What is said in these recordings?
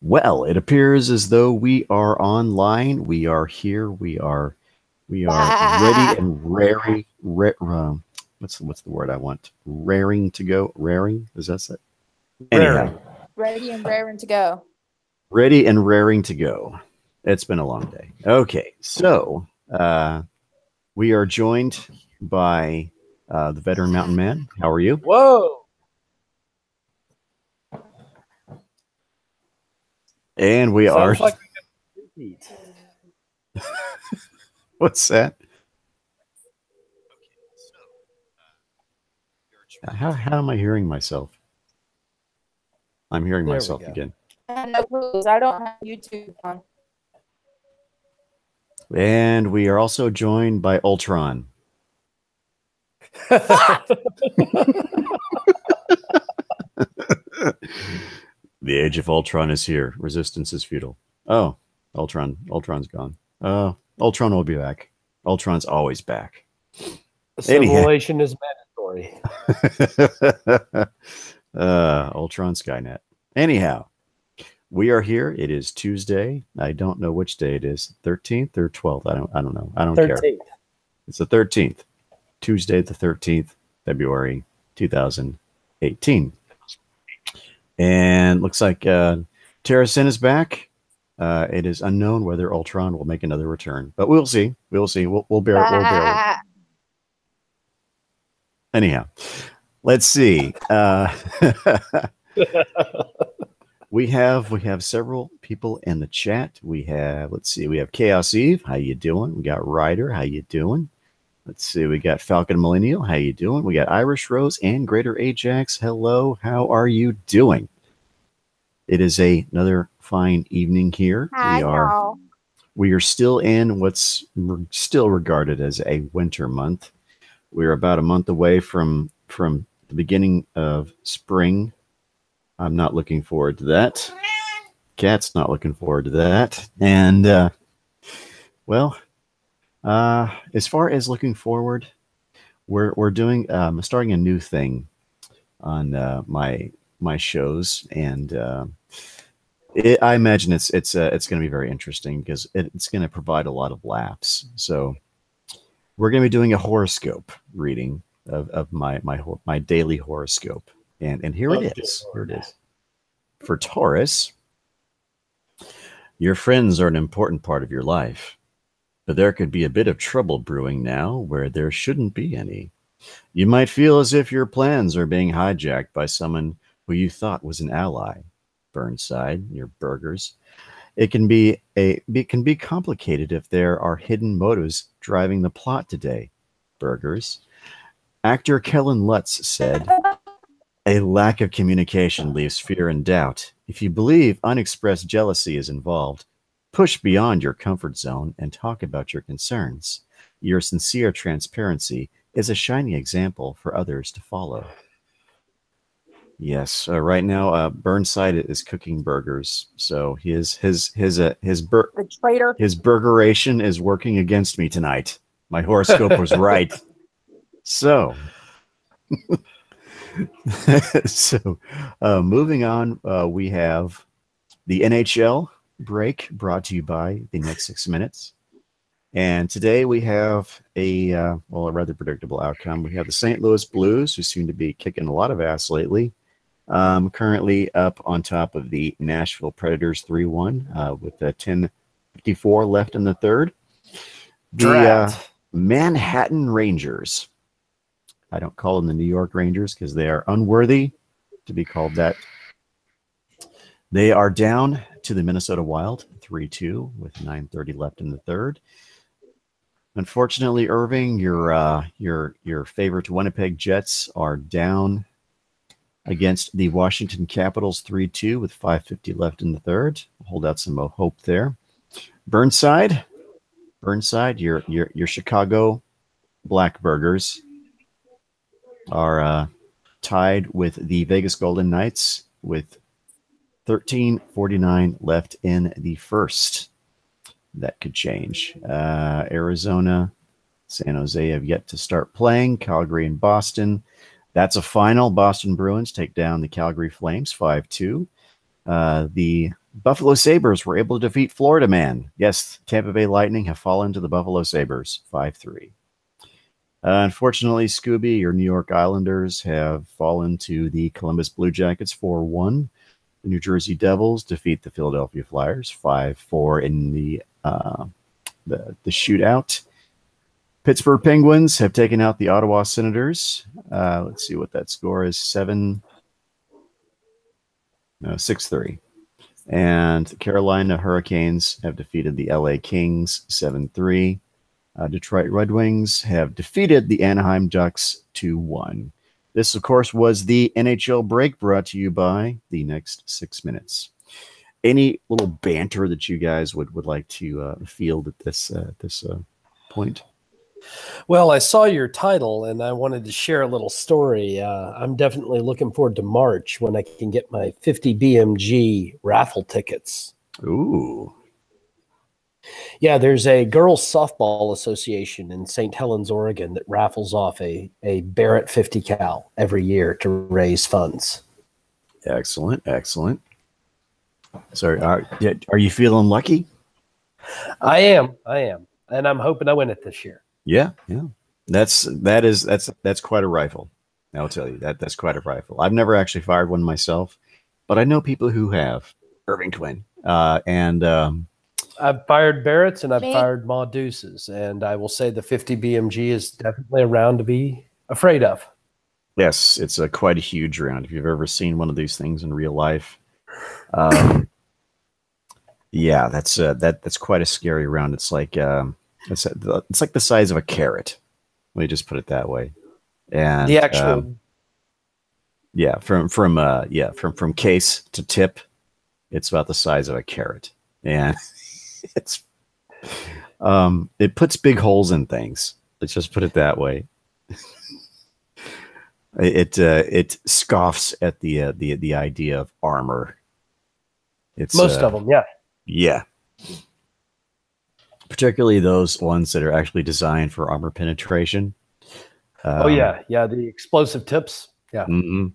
Well, it appears as though we are online. We are here. We are ready and raring. What's the word I want? Raring to go. Raring? Is that it? Anyhow, Ready and raring to go. ready and raring to go. It's been a long day. Okay, so we are joined by the veteran mountain man. How are you? Whoa! And we Sounds are. like we got repeat. What's that? How am I hearing myself? I'm hearing There we myself go. again. I have no clues. I don't have YouTube on. And we are also joined by Ultron. The age of Ultron is here. Resistance is futile. Oh, Ultron's gone. Ultron will be back. Ultron's always back. Assimilation is mandatory. Ultron Skynet. Anyhow, we are here. It is Tuesday. I don't know which day it is. 13th or 12th. I don't know. I don't 13th. care. It's the 13th. Tuesday the 13th, February 2018. And looks like Terracin is back. It is unknown whether Ultron will make another return, but we'll see. We'll see. We'll bear it. We'll bear it. Anyhow, let's see. We have several people in the chat. We have Chaos Eve. How you doing? We got Ryder. How you doing? Let's see. We got Falcon Millennial. How you doing? We got Irish Rose and Greater Ajax. Hello. How are you doing? It is another fine evening here. We are still in what's still regarded as a winter month. We're about a month away from the beginning of spring. I'm not looking forward to that. Cat's not looking forward to that. And as far as looking forward, we're doing starting a new thing on my shows, and I imagine it's going to be very interesting because it's going to provide a lot of laughs. So we're going to be doing a horoscope reading of my daily horoscope, and here it is. Here it is. For Taurus, your friends are an important part of your life, but there could be a bit of trouble brewing now where there shouldn't be any. You might feel as if your plans are being hijacked by someone who you thought was an ally. Burnside, your burgers. It can be complicated if there are hidden motives driving the plot today. Burgers. Actor Kellen Lutz said, "A lack of communication leaves fear and doubt. If you believe unexpressed jealousy is involved, push beyond your comfort zone and talk about your concerns. Your sincere transparency is a shining example for others to follow." Yes, right now Burnside is cooking burgers, so his The traitor. burgeration is working against me tonight. My horoscope was right. So, moving on, we have the NHL break brought to you by the next 6 minutes. And today we have a rather predictable outcome. We have the St. Louis Blues, who seem to be kicking a lot of ass lately. Currently up on top of the Nashville Predators 3-1 with 10:54 left in the third. The Manhattan Rangers. I don't call them the New York Rangers because they are unworthy to be called that. They are down to the Minnesota Wild 3-2 with 9:30 left in the third. Unfortunately, Irving, your favorite Winnipeg Jets are down against the Washington Capitals 3-2 with 5:50 left in the third. Hold out some hope there. Burnside, your Chicago Blackburgers are tied with the Vegas Golden Knights with 13:49 left in the first. That could change. Arizona, San Jose have yet to start playing. Calgary and Boston. That's a final. Boston Bruins take down the Calgary Flames 5-2. The Buffalo Sabres were able to defeat Florida Man. Yes, Tampa Bay Lightning have fallen to the Buffalo Sabres 5-3. Unfortunately, Scoobie, your New York Islanders have fallen to the Columbus Blue Jackets 4-1. The New Jersey Devils defeat the Philadelphia Flyers 5-4 in the shootout. Pittsburgh Penguins have taken out the Ottawa Senators. Let's see what that score is. 6-3. And the Carolina Hurricanes have defeated the LA Kings 7-3. Detroit Red Wings have defeated the Anaheim Ducks 2-1. This, of course, was the NHL break brought to you by The Next 6 Minutes. Any little banter that you guys would like to field at this point? Well, I saw your title, and I wanted to share a little story. I'm definitely looking forward to March when I can get my 50 BMG raffle tickets. Ooh. Yeah, there's a girls softball association in St. Helens, Oregon that raffles off a Barrett 50 cal every year to raise funds. Excellent, excellent. So are you feeling lucky? I am. And I'm hoping I win it this year. Yeah. That's quite a rifle. I'll tell you that's quite a rifle. I've never actually fired one myself, but I know people who have. Irving Twin. I've fired Barretts and I've fired Ma Deuces, and I will say the 50 BMG is definitely a round to be afraid of. Yes, it's quite a huge round. If you've ever seen one of these things in real life, yeah, that's quite a scary round. It's like it's like the size of a carrot. Let me just put it that way. And the actual, from case to tip, it's about the size of a carrot, and it puts big holes in things. Let's just put it that way. It scoffs at the idea of armor. It's most of them, yeah. Yeah. Particularly those ones that are actually designed for armor penetration. The explosive tips. Yeah. Mm-mm.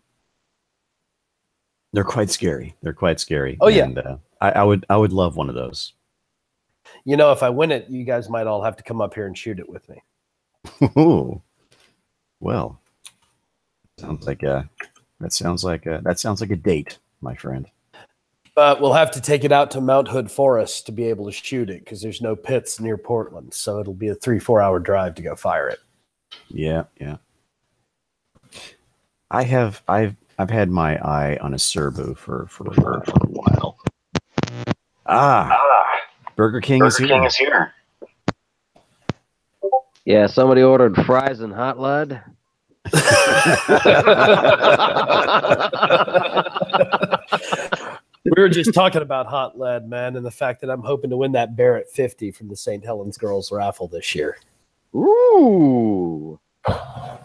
They're quite scary. Oh, yeah. And, I would love one of those. You know, if I win it, you guys might all have to come up here and shoot it with me. Ooh. Well, that sounds like a date, my friend. But we'll have to take it out to Mount Hood Forest to be able to shoot it because there's no pits near Portland. So it'll be a 3-4 hour drive to go fire it. Yeah. I've had my eye on a Serbu for a while. Burger King is here. Yeah, somebody ordered fries and hot lad. We were just talking about hot lead, man, and the fact that I'm hoping to win that Barrett 50 from the St. Helens girls raffle this year. Ooh.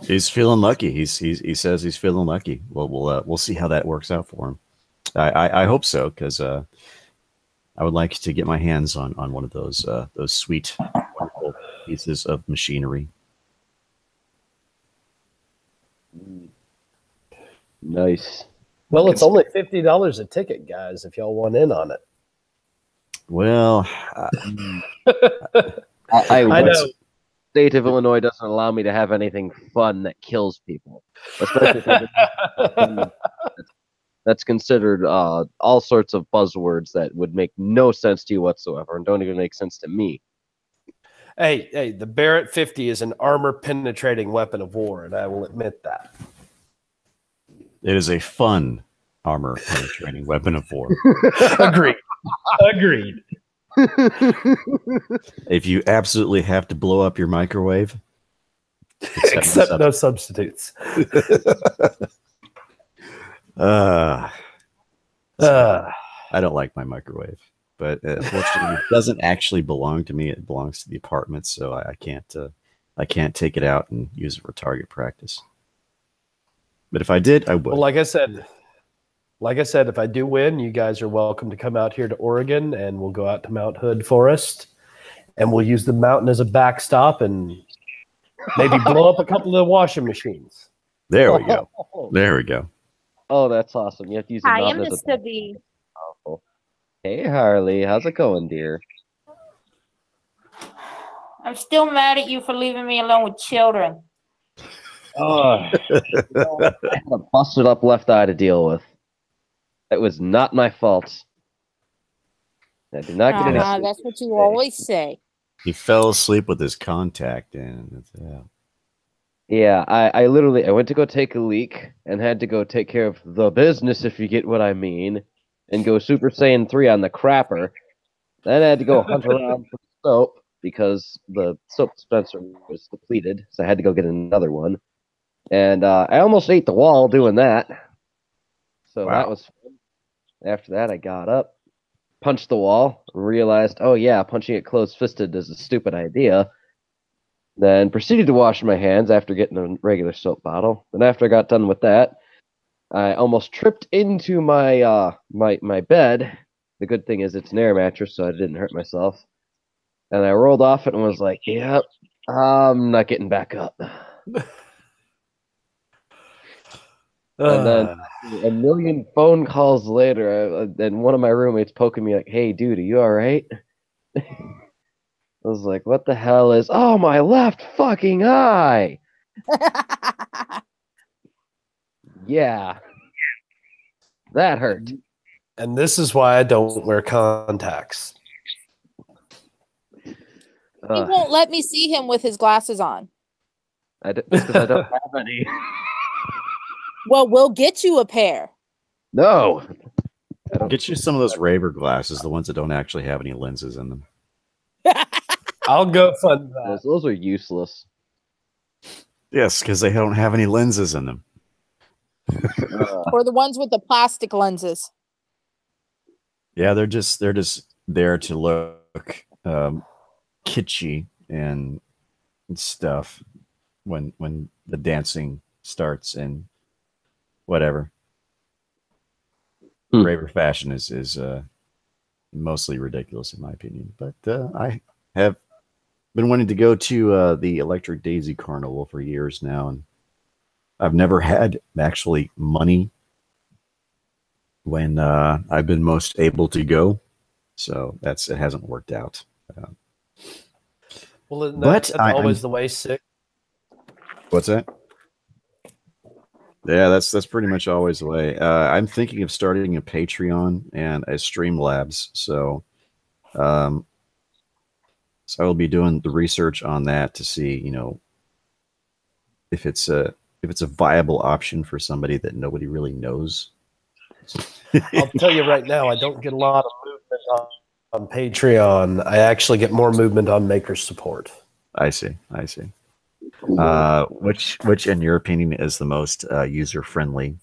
He's feeling lucky. He says he's feeling lucky. Well, we'll see how that works out for him. I hope so, because I would like to get my hands on one of those sweet, wonderful pieces of machinery. Nice. Well, it's only $50 a ticket, guys, if y'all want in on it. Well, I know. The state of Illinois doesn't allow me to have anything fun that kills people. Especially that's considered all sorts of buzzwords that would make no sense to you whatsoever and don't even make sense to me. Hey, the Barrett 50 is an armor-penetrating weapon of war, and I will admit that. it is a fun armor-penetrating weapon of war. Agreed. If you absolutely have to blow up your microwave, except no substitutes. I don't like my microwave, but fortunately, it doesn't actually belong to me. It belongs to the apartment, so I can't take it out and use it for target practice. But if I did, I would. Well, like I said, if I do win, you guys are welcome to come out here to Oregon, and we'll go out to Mount Hood Forest, and we'll use the mountain as a backstop, and maybe blow up a couple of washing machines. There we go. There we go. Oh, that's awesome. You have to use the I am mountain Mr. B. Hey, Harley. How's it going, dear? I'm still mad at you for leaving me alone with children. Oh, I had a busted up left eye to deal with. It was not my fault. I did not get any sleep. That's what you always say. He fell asleep with his contact in. Yeah, I literally I went to go take a leak and had to go take care of the business, if you get what I mean, and go Super Saiyan 3 on the crapper. Then I had to go hunt around for soap because the soap dispenser was depleted, so I had to go get another one. And I almost ate the wall doing that. So that was fun. After that, I got up, punched the wall, and realized, oh yeah, punching it closed-fisted is a stupid idea. Then proceeded to wash my hands after getting a regular soap bottle. Then after I got done with that, I almost tripped into my my bed. The good thing is it's an air mattress, so I didn't hurt myself. And I rolled off it and was like, yep, I'm not getting back up. And then a million phone calls later, and one of my roommates poking me like, hey, dude, are you all right? I was like, what the hell is... Oh, my left fucking eye! Yeah. That hurt. And this is why I don't wear contacts. He won't let me see him with his glasses on. Because I don't have any. Well, we'll get you a pair. No. Get you some of those Raver glasses, the ones that don't actually have any lenses in them. I'll go fund that. Those are useless. Yes, because they don't have any lenses in them. Or the ones with the plastic lenses. Yeah, they're just there to look kitschy and stuff when the dancing starts and whatever. Raver fashion is mostly ridiculous in my opinion, but I have been wanting to go to the Electric Daisy Carnival for years now, and I've never had actually money when I've been most able to go, so it hasn't worked out. Well, but that's always the way. Sick. What's that? Yeah, that's pretty much always the way. I'm thinking of starting a Patreon and a Streamlabs, so I will be doing the research on that to see, if it's a viable option for somebody that nobody really knows. I'll tell you right now, I don't get a lot of movement on Patreon. I actually get more movement on Maker Support. I see. Which in your opinion is the most user friendly?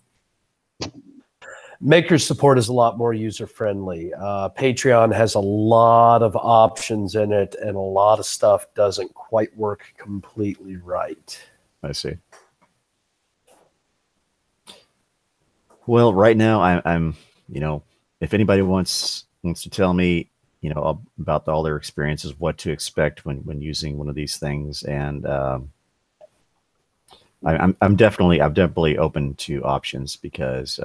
Maker Support is a lot more user friendly. Patreon has a lot of options in it, and a lot of stuff doesn't quite work completely right. I see. Well, right now I'm if anybody wants to tell me about all their experiences, what to expect when using one of these things, and I'm definitely open to options, because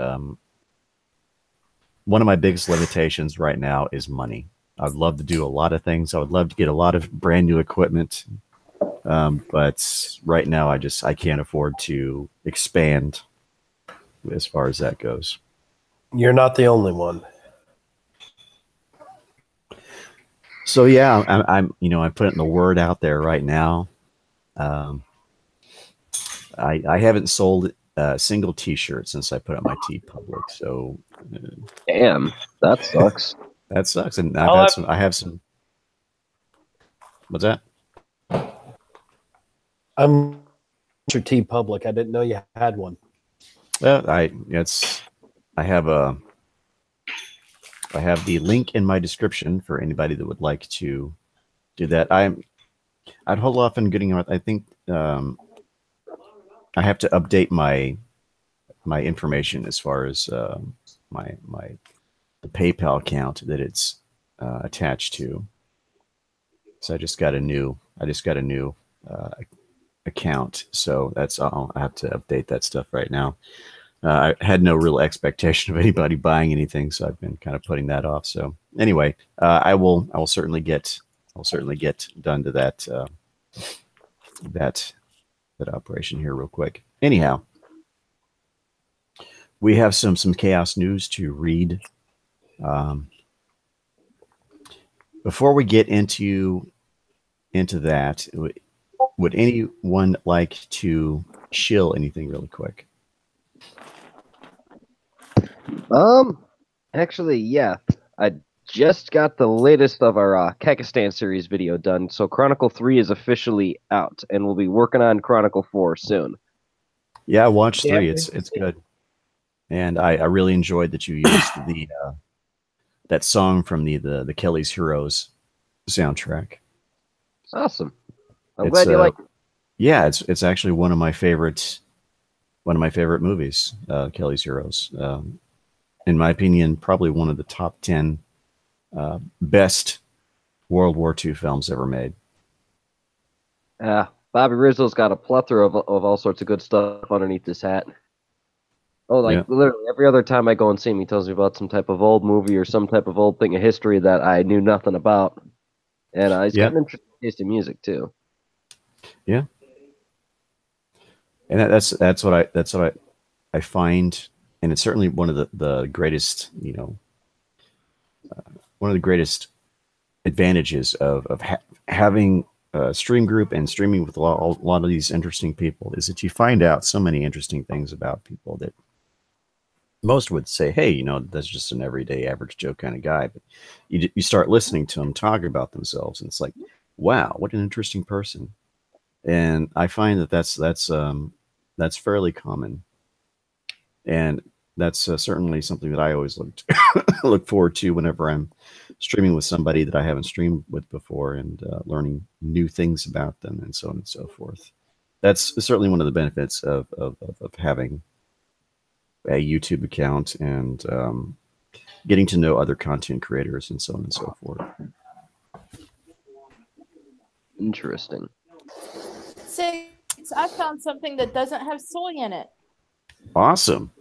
one of my biggest limitations right now is money. I'd love to do a lot of things. I would love to get a lot of brand new equipment, but right now I can't afford to expand as far as that goes. You're not the only one. So yeah, I'm putting the word out there right now. I haven't sold a single T-shirt since I put up my TeePublic. So damn, that sucks. That sucks. And I have some. What's that? I'm your TeePublic. I didn't know you had one. Well, I have the link in my description for anybody that would like to do that. I'd hold off on getting. I think I have to update my information as far as the PayPal account that it's attached to. So I just got a new account. So I have to update that stuff right now. I had no real expectation of anybody buying anything, so I've been kind of putting that off. So anyway, I will certainly get done to that that operation here real quick. Anyhow, we have some chaos news to read. Before we get into that, would anyone like to shill anything really quick? Actually, yeah. I just got the latest of our Kakistan series video done, so Chronicle 3 is officially out, and we'll be working on Chronicle 4 soon. Yeah, I watched 3. It's good, and I really enjoyed that you used the that song from the Kelly's Heroes soundtrack. Awesome. I'm glad you like it. Yeah, it's actually one of my favorite movies, Kelly's Heroes. In my opinion, probably one of the top 10 best World War II films ever made. Bobby Rizzo's got a plethora of all sorts of good stuff underneath this hat. Oh, literally every other time I go and see him, he tells me about some type of old movie or some type of old thing of history that I knew nothing about. And he's got an interesting taste in music too. Yeah, and that's what I find, and it's certainly one of the greatest, one of the greatest advantages of having a stream group and streaming with a lot of these interesting people is that you find out so many interesting things about people that most would say, hey, that's just an everyday average Joe kind of guy. But you start listening to them talk about themselves, and it's like, wow, what an interesting person. And I find that's fairly common, and that's certainly something that I always look forward to whenever I'm streaming with somebody that I haven't streamed with before, and learning new things about them, and so on and so forth. That's certainly one of the benefits of having a YouTube account, and getting to know other content creators, and so on and so forth. Interesting. I found something that doesn't have soy in it. Awesome.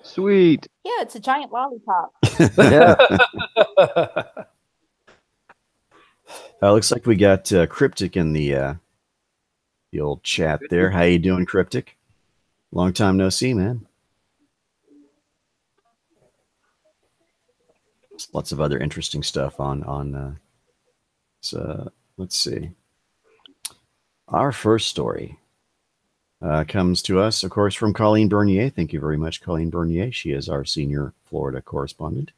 Sweet. Yeah, it's a giant lollipop. Yeah. Looks like we got Cryptic in the old chat there. How you doing, Cryptic? Long time no see, man. There's lots of other interesting stuff on so let's see. Our first story comes to us, of course, from Colleen Bernier. Thank you very much, Colleen Bernier. She is our senior Florida correspondent.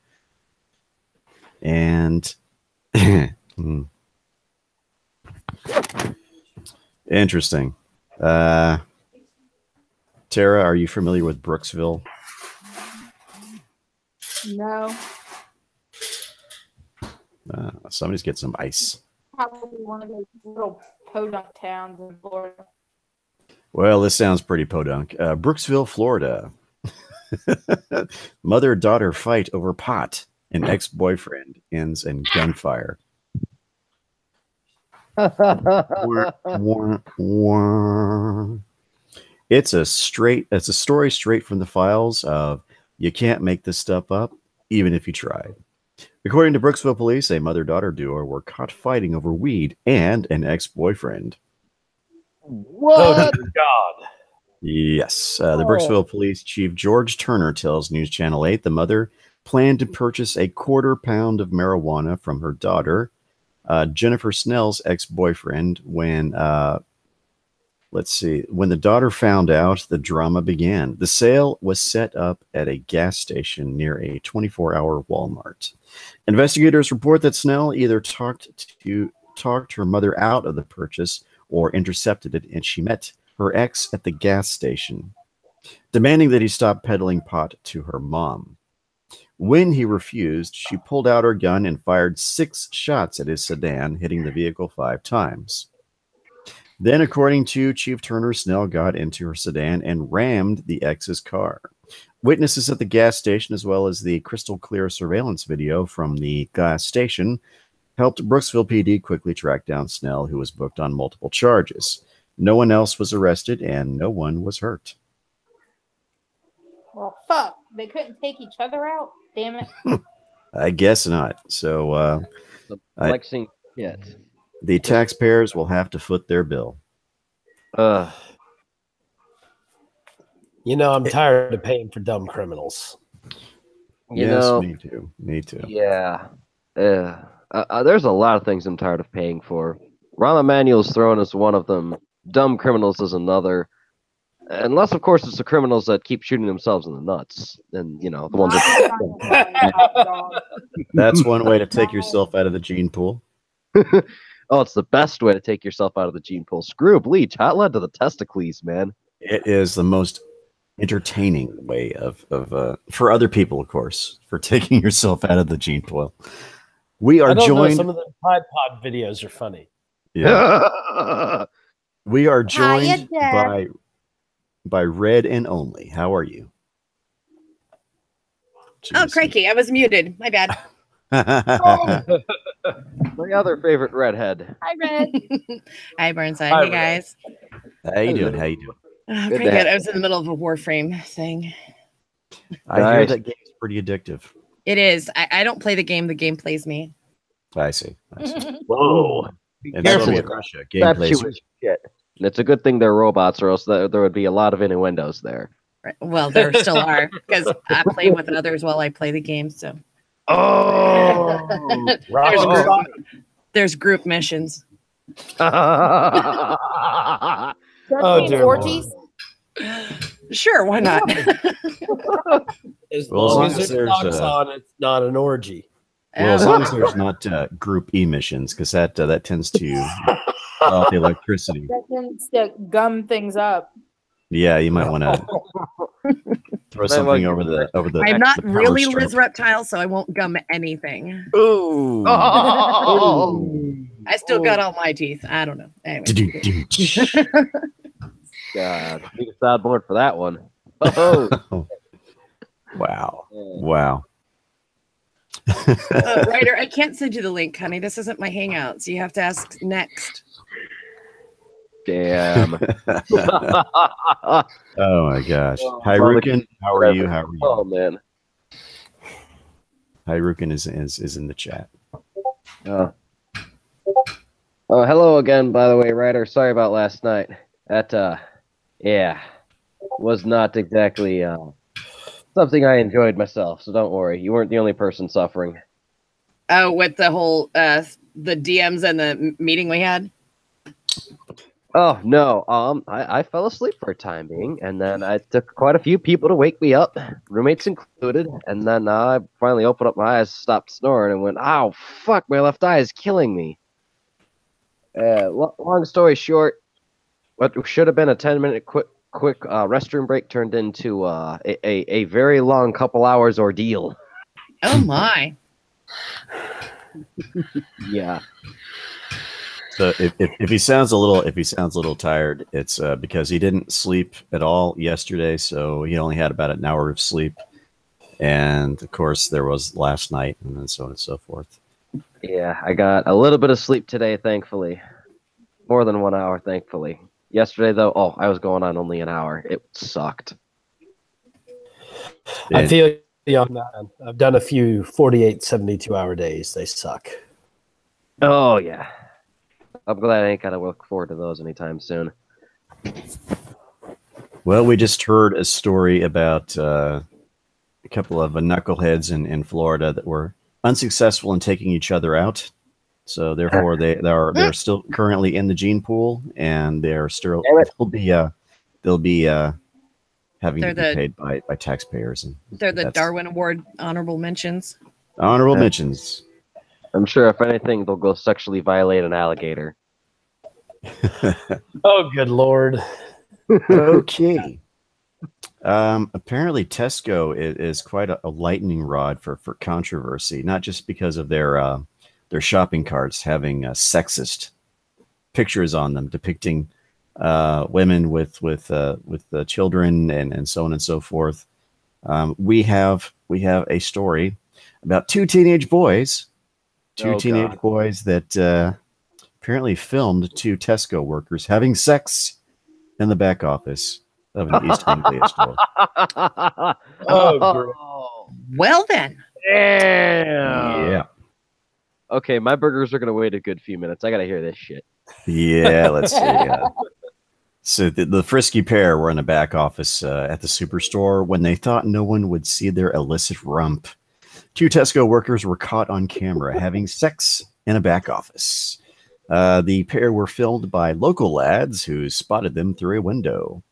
And interesting. Tara, are you familiar with Brooksville? No. Somebody's get some ice. Probably one of those little podunk towns in Florida. Well, this sounds pretty podunk. Brooksville, Florida. Mother-daughter fight over pot. An ex-boyfriend ends in gunfire. It's a story straight from the files of you can't make this stuff up, even if you tried. According to Brooksville police, a mother-daughter duo were caught fighting over weed and an ex-boyfriend. What? Oh, God. Yes. The Brooksville Police Chief George Turner tells News Channel 8 the mother planned to purchase a quarter pound of marijuana from her daughter, Jennifer Snell's ex-boyfriend, when the daughter found out, the drama began. The sale was set up at a gas station near a 24-hour Walmart. Investigators report that Snell either talked her mother out of the purchase or intercepted it, and she met her ex at the gas station, demanding that he stop peddling pot to her mom. When he refused, she pulled out her gun and fired 6 shots at his sedan, hitting the vehicle 5 times. Then, according to Chief Turner, Snell got into her sedan and rammed the ex's car. Witnesses at the gas station, as well as the crystal clear surveillance video from the gas station, helped Brooksville PD quickly track down Snell, who was booked on multiple charges. No one else was arrested, and no one was hurt. Well, fuck. They couldn't take each other out. Damn it. I guess not. So The flexing shit. the taxpayers will have to foot their bill. You know, I'm tired of paying for dumb criminals. Yes, me too. Me too. Yeah. There's a lot of things I'm tired of paying for. Rahm Emanuel's thrown as one of them. Dumb criminals is another. Unless, of course, it's the criminals that keep shooting themselves in the nuts. And, you know, the ones that... That's one way to take yourself out of the gene pool. Oh, it's the best way to take yourself out of the gene pool. Screw bleach. Hot lead to the testicles, man. It is the most entertaining way of for other people, of course, for taking yourself out of the gene pool. We are joined. Some of the Tide Pod videos are funny. Yeah. We are joined by Red and Only. How are you? Oh, crikey. I was muted. My bad. My other favorite redhead. Hi, Red. Hi, Burnside. Hi, Hey, guys. How you doing? How you doing? Pretty good. I was in the middle of a Warframe thing. I hear that game's pretty addictive. It is. I don't play the game. The game plays me. I see. Whoa. And Careful so with Russia. That's Gameplay. shit. And it's a good thing they're robots, or else there would be a lot of innuendos there. Right. Well, there still are because I play with others while I play the game. So there's group missions. Oh, dear orgies? Sure, why not? As Well, long as as there's, there's on, it's not an orgy. Well, as long as there's not group emissions, because that tends to off the electricity. That tends to gum things up. Yeah, you might want to throw something over the. I'm not the power really strip. Liz Reptile, so I won't gum anything. Ooh. I still got all my teeth. I don't know. Anyway. God, need a soundboard for that one. Oh, Wow. Wow. Ryder, I can't send you the link, honey. This isn't my Hangout, so you have to ask next. damn. Oh my gosh. Hi, Rukin. How are you? How are you? Oh man. Hi, Rukin is in the chat. Oh, hello again, by the way, Ryder. Sorry about last night. That, yeah, was not exactly something I enjoyed myself, so don't worry. You weren't the only person suffering. Oh, with the whole, the DMs and the meeting we had? Oh, no. I fell asleep for a time being, and then I took quite a few people to wake me up, roommates included, and then I finally opened up my eyes, stopped snoring, and went, "Ow, fuck, my left eye is killing me." Long story short, what should have been a 10-minute quick restroom break turned into a very long couple hours ordeal. Oh, my. Yeah. So if he sounds a little tired, it's because he didn't sleep at all yesterday, so he only had about an hour of sleep, and of course there was last night, and then so on and so forth. Yeah, I got a little bit of sleep today, thankfully. More than 1 hour, thankfully. Yesterday, though, I was going on only an hour. It sucked. I feel you on that. I've done a few 48, 72-hour days. They suck. Oh, yeah. I'm glad I ain't got to look forward to those anytime soon. Well, we just heard a story about a couple of knuckleheads in Florida that were unsuccessful in taking each other out. So therefore, they're still currently in the gene pool, and they'll be having to be paid by taxpayers. And They're the Darwin Award honorable mentions. Honorable mentions. I'm sure if anything, they'll go sexually violate an alligator. Oh, good Lord. Okay. Apparently Tesco is quite a lightning rod for controversy, not just because of their shopping carts having sexist pictures on them depicting women with children and so on and so forth. We have a story about two teenage boys that apparently filmed two Tesco workers having sex in the back office of an East Anglia store. Well then. Damn. Yeah. Okay, my burgers are gonna wait a good few minutes. I gotta hear this shit. Yeah, let's see. So the frisky pair were in the back office at the superstore when they thought no one would see their illicit rump. 2 Tesco workers were caught on camera having sex in a back office. The pair were filmed by local lads who spotted them through a window.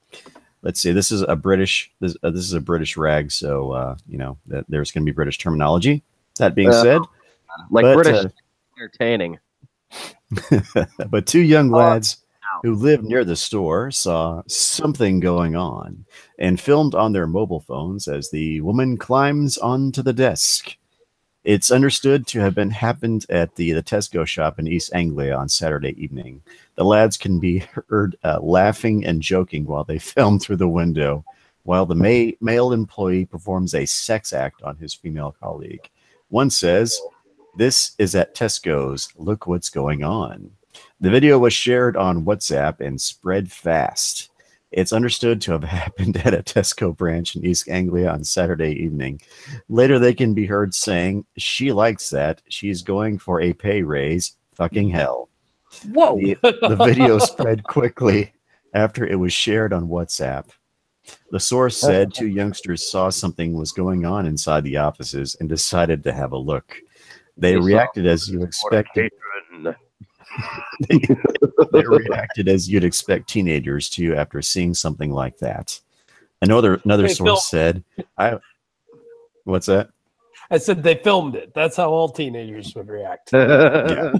Let's see. This is a British. This is a British rag, so you know that there's going to be British terminology. That being said, British entertaining. But 2 young lads who lived near the store saw something going on and filmed on their mobile phones as the woman climbs onto the desk. It's understood to have happened at the Tesco shop in East Anglia on Saturday evening. The lads can be heard laughing and joking while they film through the window, while the male employee performs a sex act on his female colleague. One says, "This is at Tesco's. Look what's going on." The video was shared on WhatsApp and spread fast. It's understood to have happened at a Tesco branch in East Anglia on Saturday evening. Later, they can be heard saying, "She likes that. She's going for a pay raise. Fucking hell." Whoa. The video spread quickly after it was shared on WhatsApp. The source said 2 youngsters saw something was going on inside the offices and decided to have a look. They reacted as you expected. They reacted as you'd expect teenagers to after seeing something like that. Another source said, "What's that?" I said they filmed it. That's how all teenagers would react. Yeah.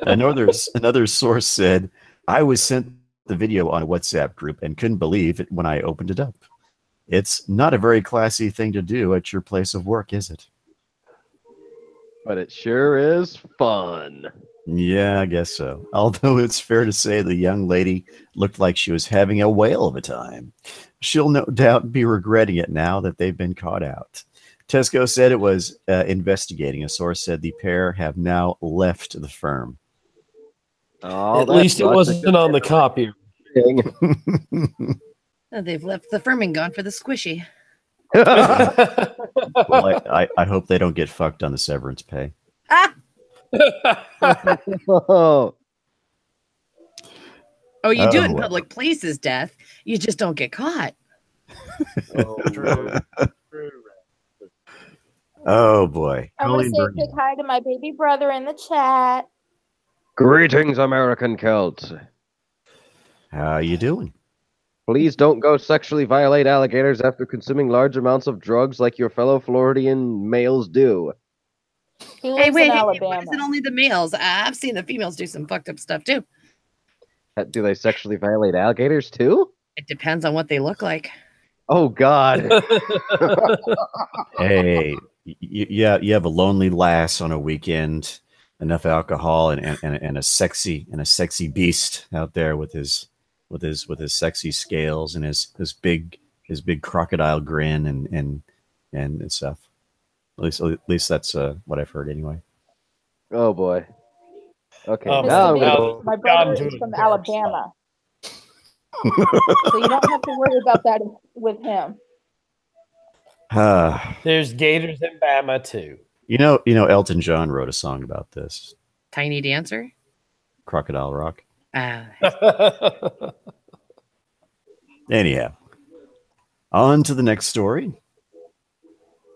Another source said, "I was sent the video on a WhatsApp group and couldn't believe it when I opened it up. It's not a very classy thing to do at your place of work, is it?" But it sure is fun. Yeah, I guess so. Although it's fair to say the young lady looked like she was having a whale of a time. She'll no doubt be regretting it now that they've been caught out. Tesco said it was investigating. A source said the pair have now left the firm. Oh, at least it wasn't on the copy. Oh, they've left the firm and gone for the squishy. Well, I hope they don't get fucked on the severance pay. Ah! Oh, You do it in public places, Death. You just don't get caught. True. Oh boy. I want to say a quick hi to my baby brother in the chat. greetings, American Celts. How you doing? Please don't go sexually violate alligators after consuming large amounts of drugs like your fellow Floridian males do. He lives in Why Alabama. is it only the males? I've seen the females do some fucked up stuff too. Do they sexually violate alligators too? It depends on what they look like. Oh, God. Hey, you have a lonely lass on a weekend, enough alcohol, and a sexy beast out there with his sexy scales and his big crocodile grin and stuff. At least that's what I've heard anyway. Oh, boy. Okay, Oh, now I'm Mr. gonna... Bates, my brother is from Alabama. So you don't have to worry about that with him. There's gators in Bama too. You know, Elton John wrote a song about this. Tiny Dancer? Crocodile Rock. Oh, Anyhow, on to the next story.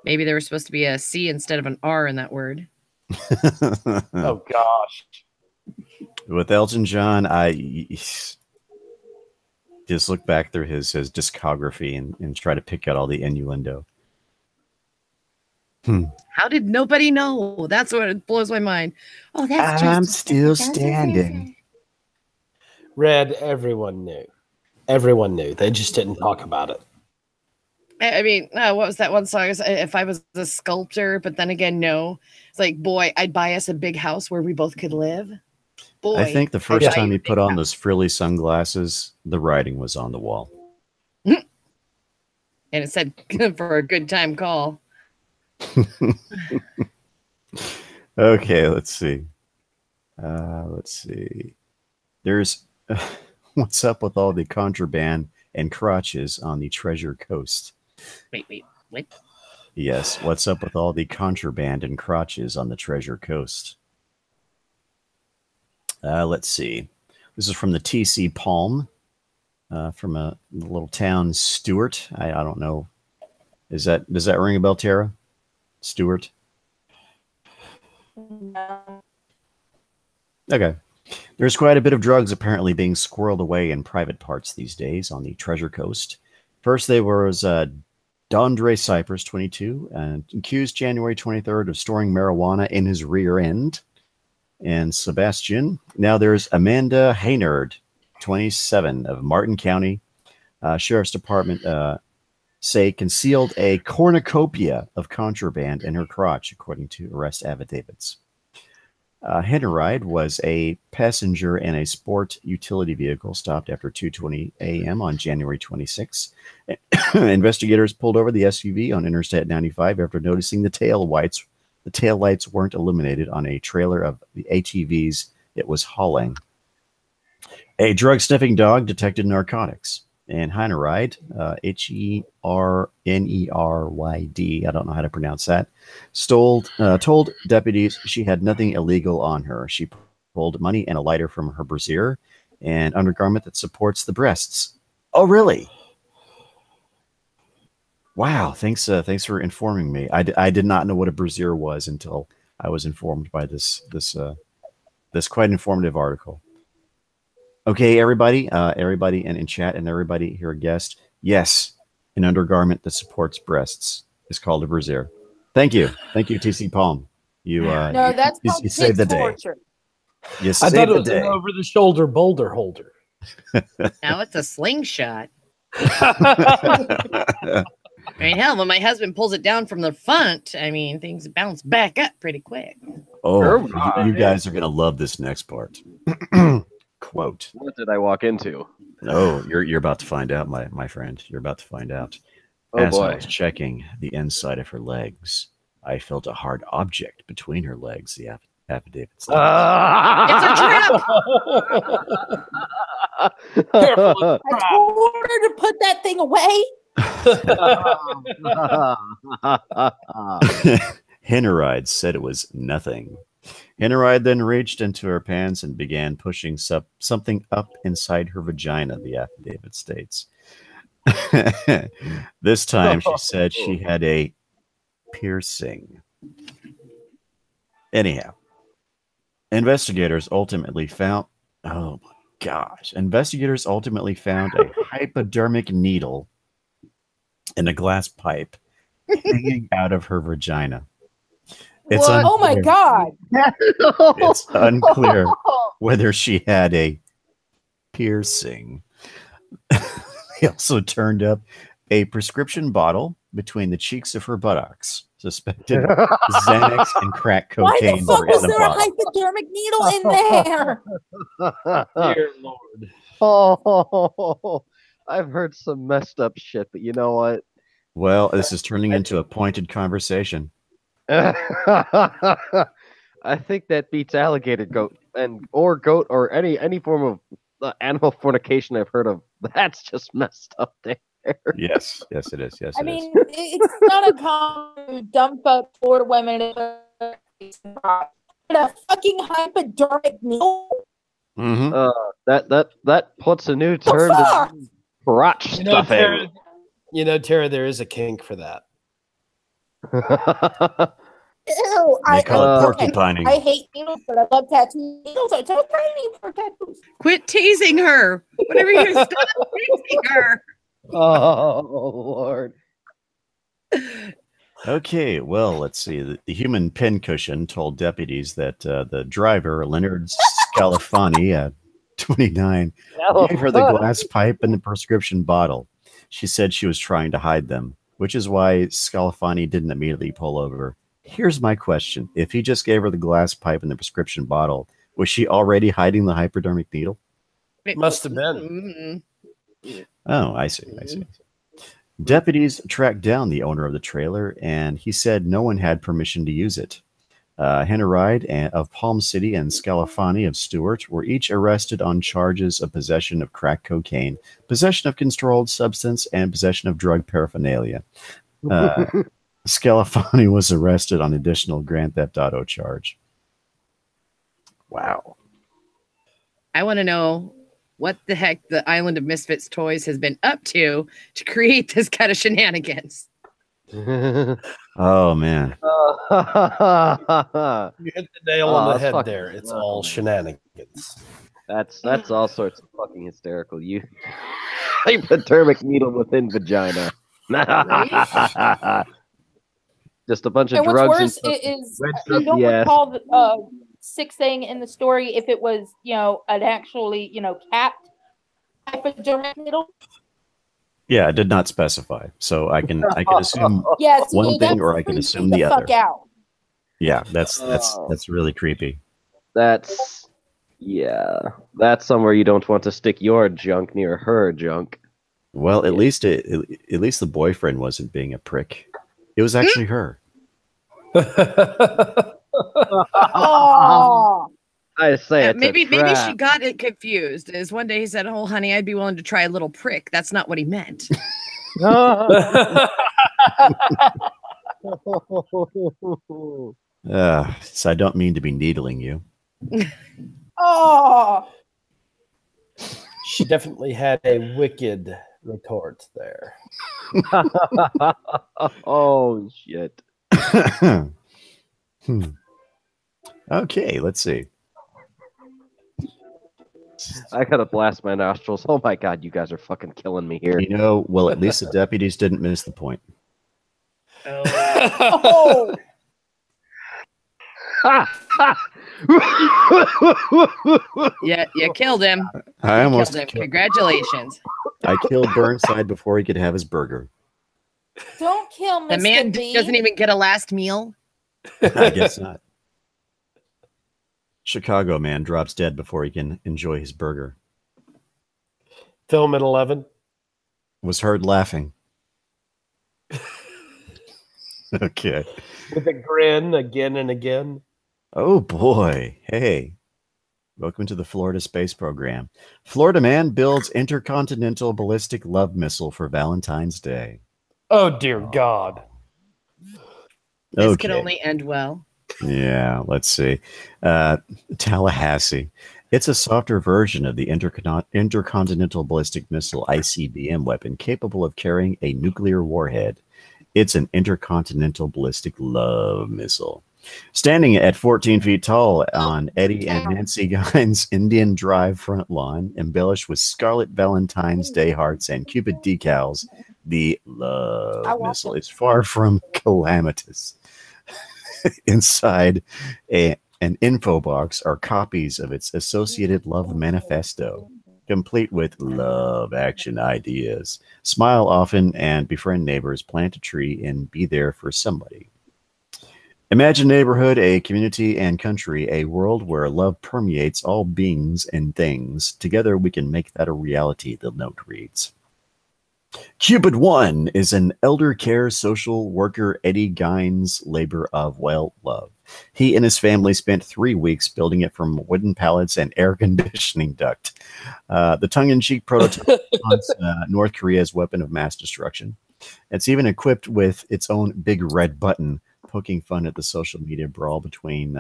Maybe there was supposed to be a C instead of an R in that word. oh gosh. With Elton John, I just look back through his discography and try to pick out all the innuendo. How did nobody know? That's what blows my mind. Oh, that's I'm still standing. Red, everyone knew. Everyone knew. They just didn't talk about it. I mean, what was that one song? If I was a sculptor, but then again, no. It's like, boy, I'd buy us a big house where we both could live. Boy, I think the first time he put on those frilly sunglasses, the writing was on the wall. And it said for a good time call. Okay, let's see. There's what's up with all the contraband and crotches on the Treasure Coast. Wait, what? Yes, what's up with all the contraband and crotches on the Treasure Coast? Let's see. This is from the TC Palm, from a little town, Stewart. I don't know. Does that ring a bell, Tara? Stewart? No. Okay. There's quite a bit of drugs apparently being squirreled away in private parts these days on the Treasure Coast. First, there was Dondre Cypress, 22, accused January 23rd of storing marijuana in his rear end. And Sebastian. Now there's Amanda Haynard, 27, of Martin County Sheriff's Department, say concealed a cornucopia of contraband in her crotch, according to arrest affidavits. Haynard was a passenger in a sport utility vehicle stopped after 2:20 a.m. on January 26. Investigators pulled over the SUV on Interstate 95 after noticing the tail lights weren't illuminated on a trailer of the ATVs it was hauling. A drug-sniffing dog detected narcotics. And Heineride, Herneryd, I don't know how to pronounce that, told deputies she had nothing illegal on her. She pulled money and a lighter from her brassiere and undergarment that supports the breasts. Oh, really? Wow, thanks for informing me. I did not know what a brassiere was until I was informed by this quite informative article. Okay, everybody in chat and everybody here, a guest. Yes, an undergarment that supports breasts is called a brassiere. Thank you, TC Palm. You That's you called saved the day. torture. You I saved thought it the was day. an over-the-shoulder boulder holder. Now it's a slingshot. I mean, hell, when my husband pulls it down from the front, I mean, things bounce back up pretty quick. Oh, you guys are gonna love this next part. Quote. What did I walk into? Oh, you're about to find out, my friend. You're about to find out. Oh, As I boy. was checking the inside of her legs, I felt a hard object between her legs. The affidavit states. Careful. I told her to put that thing away. Haynard said it was nothing. Haynard then reached into her pants and began pushing something up inside her vagina, the affidavit states. This time she said she had a piercing. Anyhow, investigators ultimately found a hypodermic needle in a glass pipe hanging out of her vagina. It's Oh my God. It's unclear whether she had a piercing. They also turned up a prescription bottle between the cheeks of her buttocks. Suspected Xanax and crack Why the cocaine fuck were was in the there a bottle. hypodermic needle in there? Dear Lord. Oh, I've heard some messed up shit, but you know what? Well, this is turning into a pointed conversation. I think that beats alligator goat or any form of animal fornication I've heard of. That's just messed up there. Yes, it is. Yes, I mean, it's not uncommon to dump up Florida women in a fucking hypodermic needle. Mm-hmm. That puts a new The term fuck? to crotch stuffing. Tara, there is a kink for that. Ew, They call it okay, porcupining. I hate needles, but I love tattoos. Needles are so tiny for tattoos. Quit teasing her. Whatever you stop teasing her. Oh Lord. Okay, well, let's see. The human pincushion told deputies that the driver, Leonard Scalafani, 29, gave her the glass pipe and the prescription bottle. She said she was trying to hide them, which is why Scalafani didn't immediately pull over. Here's my question. If he just gave her the glass pipe and the prescription bottle, was she already hiding the hypodermic needle? Must have been. Oh, I see. Deputies tracked down the owner of the trailer, and he said no one had permission to use it. Hannah Ride of Palm City and Scalafani of Stewart were each arrested on charges of possession of crack cocaine, possession of controlled substance, and possession of drug paraphernalia. Scalafani was arrested on additional Grand Theft Auto charge. Wow. I want to know what the heck the Island of Misfits Toys has been up to create this kind of shenanigans. Oh, man. You hit the nail on the that's head fucking there. It's awesome. all shenanigans. That's all sorts of fucking hysterical. You hypodermic needle within vagina. Just a bunch of And what's drugs worse and is red you stuff, don't yes. recall the sick saying in the story if it was, an actually, capped hypodermic needle. Yeah, it did not specify. So I can assume Yes, one thing or I can assume the fuck other. out. Yeah, that's really creepy. That's somewhere you don't want to stick your junk near her junk. Well, at least the boyfriend wasn't being a prick. It was actually her. Oh, I say it's maybe a trap. she got it confused. Is one day he said, "Oh, honey, I'd be willing to try a little prick." That's not what he meant. So I don't mean to be needling you. oh. She definitely had a wicked retort there. Oh shit. Okay, let's see. I gotta blast my nostrils. Oh my god, you guys are fucking killing me here. Well, at least the deputies didn't miss the point. Oh. Yeah, you killed him. I almost Killed him. Congratulations. I killed Burnside before he could have his burger. Don't kill Mr. The man B. doesn't even get a last meal. I guess not. Chicago man drops dead before he can enjoy his burger. Film at 11. Was heard laughing. Okay. With a grin again and again. Oh boy. Hey. Welcome to the Florida Space Program. Florida man builds intercontinental ballistic love missile for Valentine's Day. Oh, dear God. This could only end well. Yeah, let's see. Tallahassee. It's a softer version of the intercontinental ballistic missile ICBM weapon capable of carrying a nuclear warhead. It's an intercontinental ballistic love missile. Standing at 14 feet tall on Eddie and Nancy Guine's Indian Drive front lawn, embellished with scarlet Valentine's Day hearts and Cupid decals, the love missile is far from calamitous. Inside an info box are copies of its associated love manifesto, complete with love action ideas. Smile often and befriend neighbors, plant a tree, and be there for somebody. Imagine neighborhood, a community and country, a world where love permeates all beings and things. Together we can make that a reality, the note reads. Cupid 1 is an elder care social worker Eddie Guine's labor of love. He and his family spent 3 weeks building it from wooden pallets and air conditioning duct. The tongue-in-cheek prototype haunts North Korea's weapon of mass destruction. It's even equipped with its own big red button, poking fun at the social media brawl between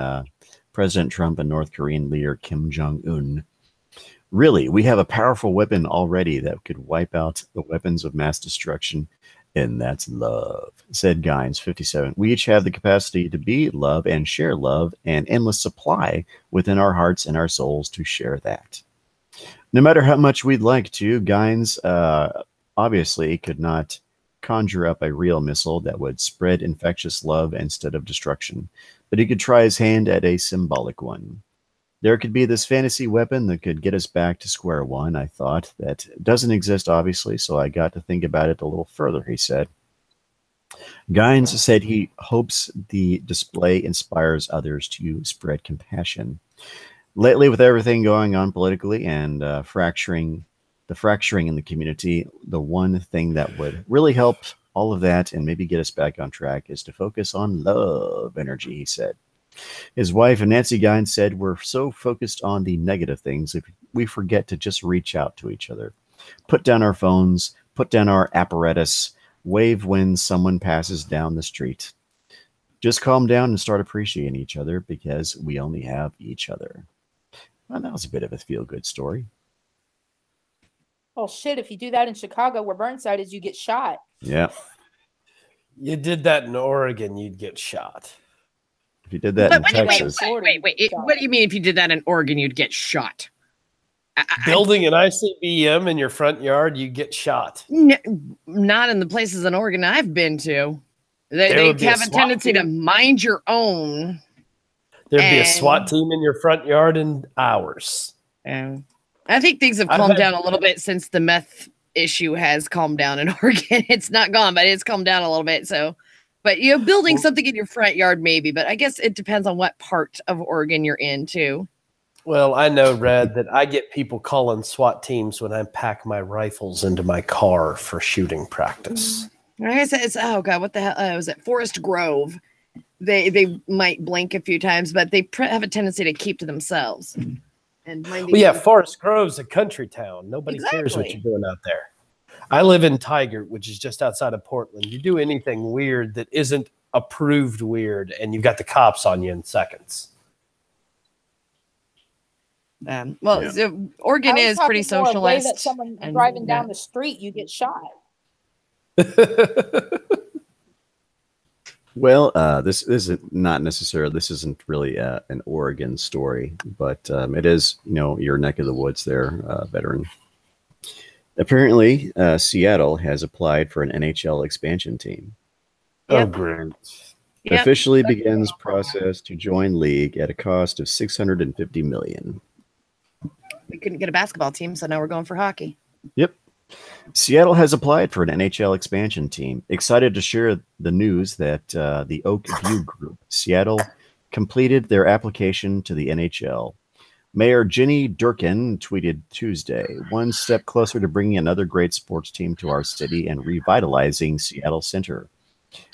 President Trump and North Korean leader Kim Jong-un. Really, we have a powerful weapon already that could wipe out the weapons of mass destruction, and that's love, said Guines, 57. We each have the capacity to be love and share love, and endless supply within our hearts and our souls to share that. No matter how much we'd like to, Guines obviously could not conjure up a real missile that would spread infectious love instead of destruction, but he could try his hand at a symbolic one. There could be this fantasy weapon that could get us back to square one, I thought. That doesn't exist, obviously, so I got to think about it a little further, he said. Guines said he hopes the display inspires others to spread compassion. Lately, with everything going on politically and fracturing in the community, the one thing that would really help all of that and maybe get us back on track is to focus on love energy, he said. His wife, Nancy Guine, said, "We're so focused on the negative things if we forget to just reach out to each other. Put down our phones, put down our apparatus, wave when someone passes down the street. Just calm down and start appreciating each other because we only have each other." Well, that was a bit of a feel-good story. Oh shit! If you do that in Chicago, where Burnside is, you get shot. Yeah. You did that in Oregon, you'd get shot. If you did that in Texas. Wait. What do you mean if you did that in Oregon, you'd get shot? Building an ICBM in your front yard, you get shot. Not in the places in Oregon I've been to. They have a tendency to mind your own. There'd be a SWAT team in your front yard in hours. I think things have calmed down a little bit since the meth issue has calmed down in Oregon. It's not gone, but it's calmed down a little bit. So, but building something in your front yard, maybe. But I guess it depends on what part of Oregon you're in, too. Well, I know, Red, that I get people calling SWAT teams when I pack my rifles into my car for shooting practice. I guess it's what the hell was it? Forest Grove. They might blink a few times, but they have a tendency to keep to themselves. And Forest Grove's a country town. Nobody cares what you're doing out there. I live in Tigert, which is just outside of Portland. You do anything weird that isn't approved weird, and you've got the cops on you in seconds. So Oregon is pretty socialist. That someone driving down the street, you get shot. Well, this isn't really an Oregon story, but it is, your neck of the woods there, veteran. Apparently, Seattle has applied for an NHL expansion team. Yep. Oh, great. Yep. Officially begins process to join league at a cost of $650 million. We couldn't get a basketball team, so now we're going for hockey. Yep. Seattle has applied for an NHL expansion team. Excited to share the news that the Oak View Group, Seattle, completed their application to the NHL. Mayor Jenny Durkin tweeted Tuesday, "One step closer to bringing another great sports team to our city and revitalizing Seattle Center."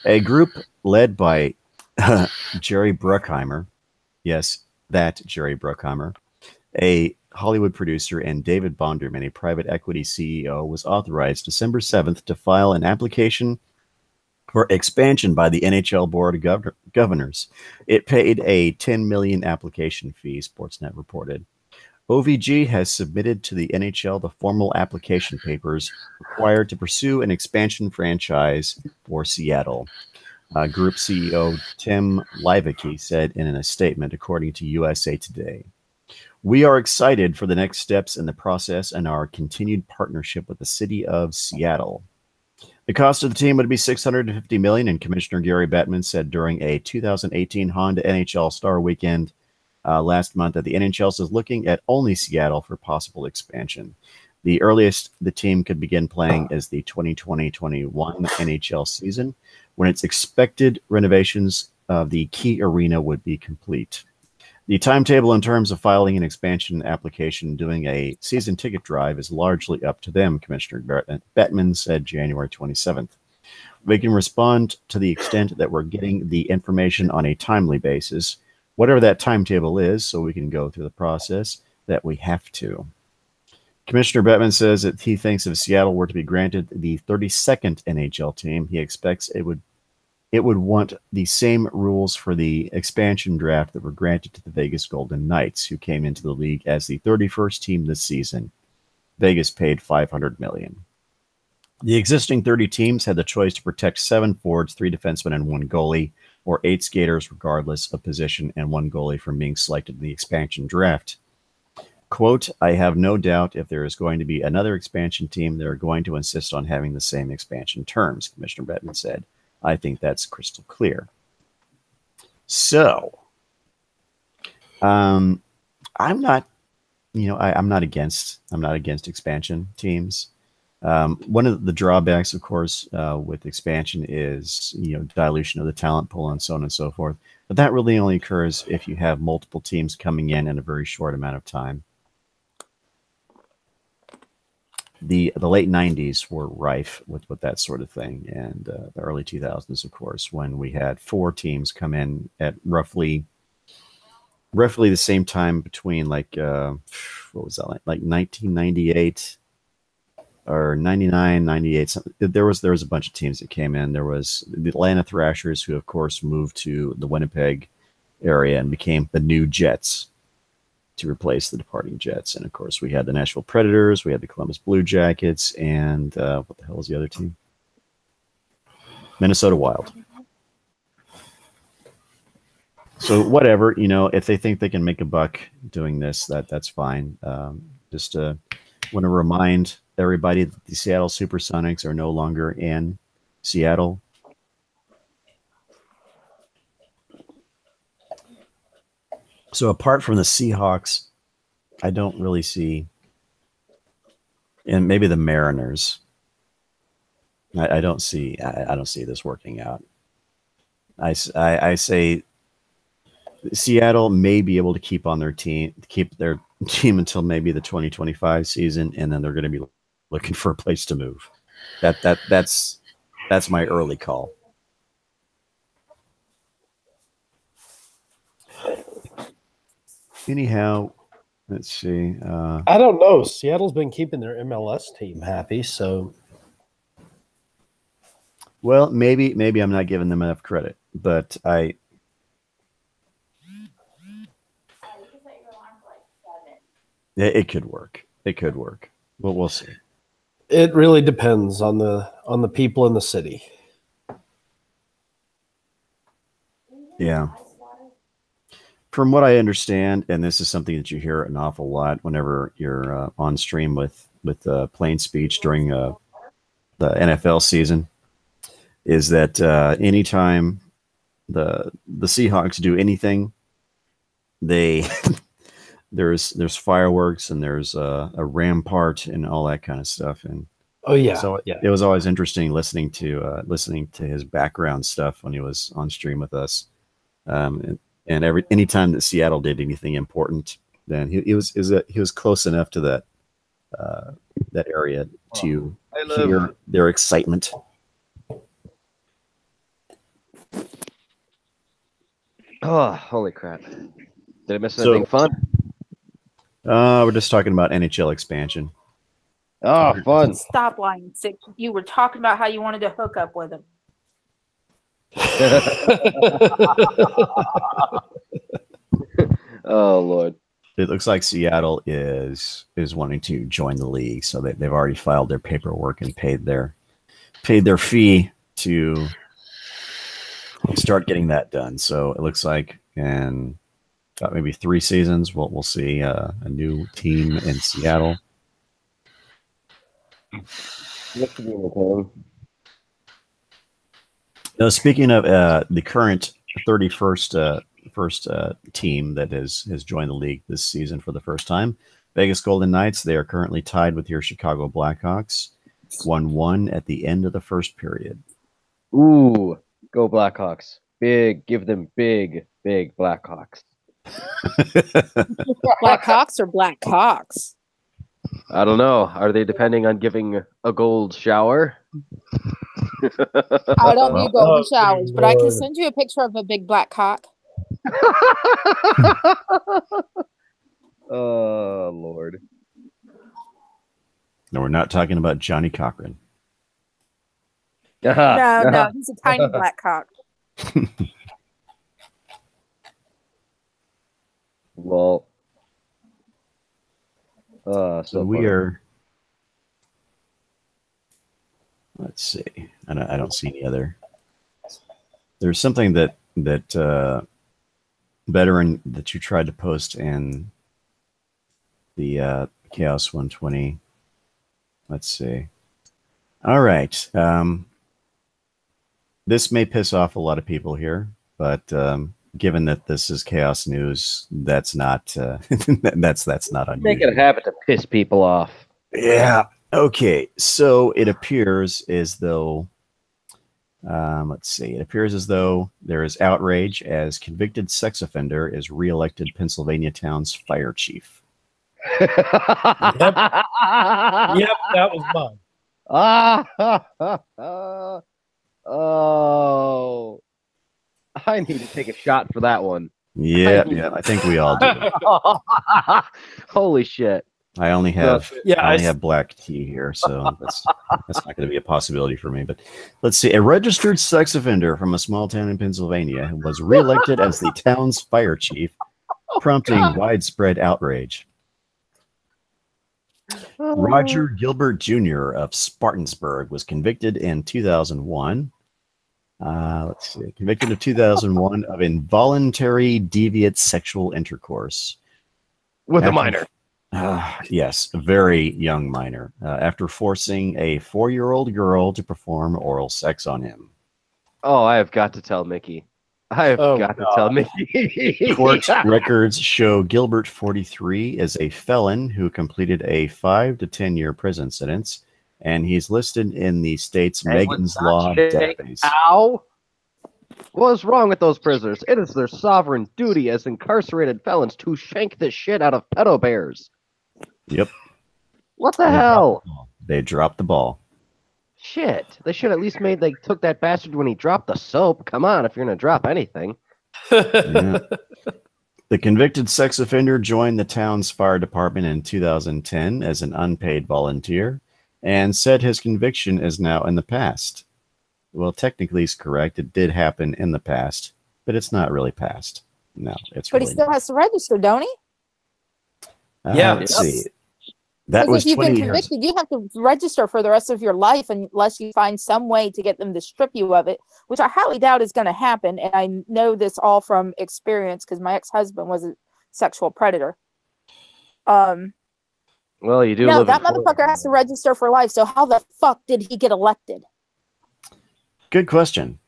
A group led by Jerry Bruckheimer, yes, that Jerry Bruckheimer, a Hollywood producer, and David Bonderman, a private equity CEO, was authorized December 7th to file an application for expansion by the NHL Board of Governors. It paid a $10 million application fee, Sportsnet reported. OVG has submitted to the NHL the formal application papers required to pursue an expansion franchise for Seattle. Group CEO Tim Livicki said in a statement, according to USA Today. "We are excited for the next steps in the process and our continued partnership with the city of Seattle." The cost of the team would be $650 million, and Commissioner Gary Bettman said during a 2018 Honda NHL Star Weekend last month that the NHL is looking at only Seattle for possible expansion. The earliest the team could begin playing is the 2020-21 NHL season, when its expected renovations of the key arena would be complete. The timetable in terms of filing an expansion application and doing a season ticket drive is largely up to them, Commissioner Bettman said January 27th. "We can respond to the extent that we're getting the information on a timely basis, whatever that timetable is, so we can go through the process that we have to." Commissioner Bettman says that he thinks if Seattle were to be granted the 32nd NHL team, he expects it would want the same rules for the expansion draft that were granted to the Vegas Golden Knights, who came into the league as the 31st team this season. Vegas paid $500 million. The existing 30 teams had the choice to protect 7 forwards, 3 defensemen, and 1 goalie, or 8 skaters regardless of position, and 1 goalie from being selected in the expansion draft. Quote, "I have no doubt if there is going to be another expansion team, they're going to insist on having the same expansion terms," Commissioner Bettman said. "I think that's crystal clear." So, I'm not against expansion teams. One of the drawbacks, of course, with expansion is dilution of the talent pool and so on and so forth. But that really only occurs if you have multiple teams coming in a very short amount of time. The late 90s were rife with that sort of thing, and the early 2000s, of course, when we had 4 teams come in at roughly roughly the same time between like what was that, like 1998 or 99, 98. Something. There was a bunch of teams that came in. There was the Atlanta Thrashers, who of course moved to the Winnipeg area and became the new Jets to replace the departing Jets. And of course, we had the Nashville Predators, we had the Columbus Blue Jackets, and what the hell was the other team? Minnesota Wild. So whatever, if they think they can make a buck doing this, that's fine. Just want to remind everybody that the Seattle Supersonics are no longer in Seattle. So apart from the Seahawks, I don't really see, and maybe the Mariners. I don't see this working out. I say Seattle may be able to keep their team until maybe the 2025 season, and then they're going to be looking for a place to move. That's my early call. Anyhow, let's see. I don't know. Seattle's been keeping their MLS team happy, so. Well, maybe I'm not giving them enough credit, but it could work. It could work. Well, we'll see. It really depends on the people in the city. Yeah. From what I understand, and this is something that you hear an awful lot whenever you're on stream with plain speech during the NFL season, is that anytime the Seahawks do anything, there's fireworks and there's a rampart and all that kind of stuff. And so it was always interesting listening to his background stuff when he was on stream with us. And anytime that Seattle did anything important, then he was close enough to that area to hear their excitement. Oh, holy crap. Did I miss anything fun? We're just talking about NHL expansion. Oh, fun. Stop lying, Sick. You were talking about how you wanted to hook up with him. Oh, Lord. It looks like Seattle is wanting to join the league, so they've already filed their paperwork and paid their fee to start getting that done. So it looks like in about maybe 3 seasons, we'll see a new team in Seattle. Now, speaking of the current 31st first team that has joined the league this season for the first time, Vegas Golden Knights, they are currently tied with your Chicago Blackhawks, 1-1 at the end of the first period. Ooh, go Blackhawks. Big, give them big Blackhawks. Blackhawks or Blackhawks? I don't know. Are they depending on giving a gold shower? I don't do golden showers, but I can send you a picture of a big black cock. Oh, Lord. No, we're not talking about Johnny Cochran. No, he's a tiny black cock. Well, so we are. Let's see. I don't see any other. There's something that veteran that you tried to post in the Chaos 120. Let's see. All right. This may piss off a lot of people here, but given that this is Chaos News, that's not that's not unusual. Make it a habit to piss people off. Yeah. Okay. So it appears as though, let's see. It appears as though there is outrage as convicted sex offender is reelected Pennsylvania town's fire chief. Yep, that was mine. Oh, I need to take a shot for that one. Yeah, yeah. I think we all do. Holy shit. I only have Yeah, I only have black tea here, so that's not going to be a possibility for me. But let's see. A registered sex offender from a small town in Pennsylvania was reelected as the town's fire chief, prompting widespread outrage. Roger Gilbert Jr. of Spartansburg was convicted in 2001. Let's see. Convicted of 2001 of involuntary deviant sexual intercourse. With a minor. Yes, a very young minor. After forcing a 4-year-old girl to perform oral sex on him. Oh, I have got to tell Mickey. I have got to tell Mickey. Court records show Gilbert, 43, is a felon who completed a 5 to 10 year prison sentence, and he's listed in the state's Megan's Law database. Ow! What's wrong with those prisoners? It is their sovereign duty as incarcerated felons to shank the shit out of pedo bears. Yep. What the hell? They dropped the ball. Shit. They should at least made they took that bastard when he dropped the soap. Come on, if you're gonna drop anything. Yeah. The convicted sex offender joined the town's fire department in 2010 as an unpaid volunteer and said his conviction is now in the past. Well, technically he's correct. It did happen in the past, but it's not really past. No, it's But really he still has to register, don't he? Yeah. Let's see. That Because was if you've 20 been years. convicted, you have to register for the rest of your life unless you find some way to get them to strip you of it, which I highly doubt is going to happen. And I know this all from experience because my ex-husband was a sexual predator. Well, you do No, live that in Florida. motherfucker has to register for life. So how the fuck did he get elected? Good question.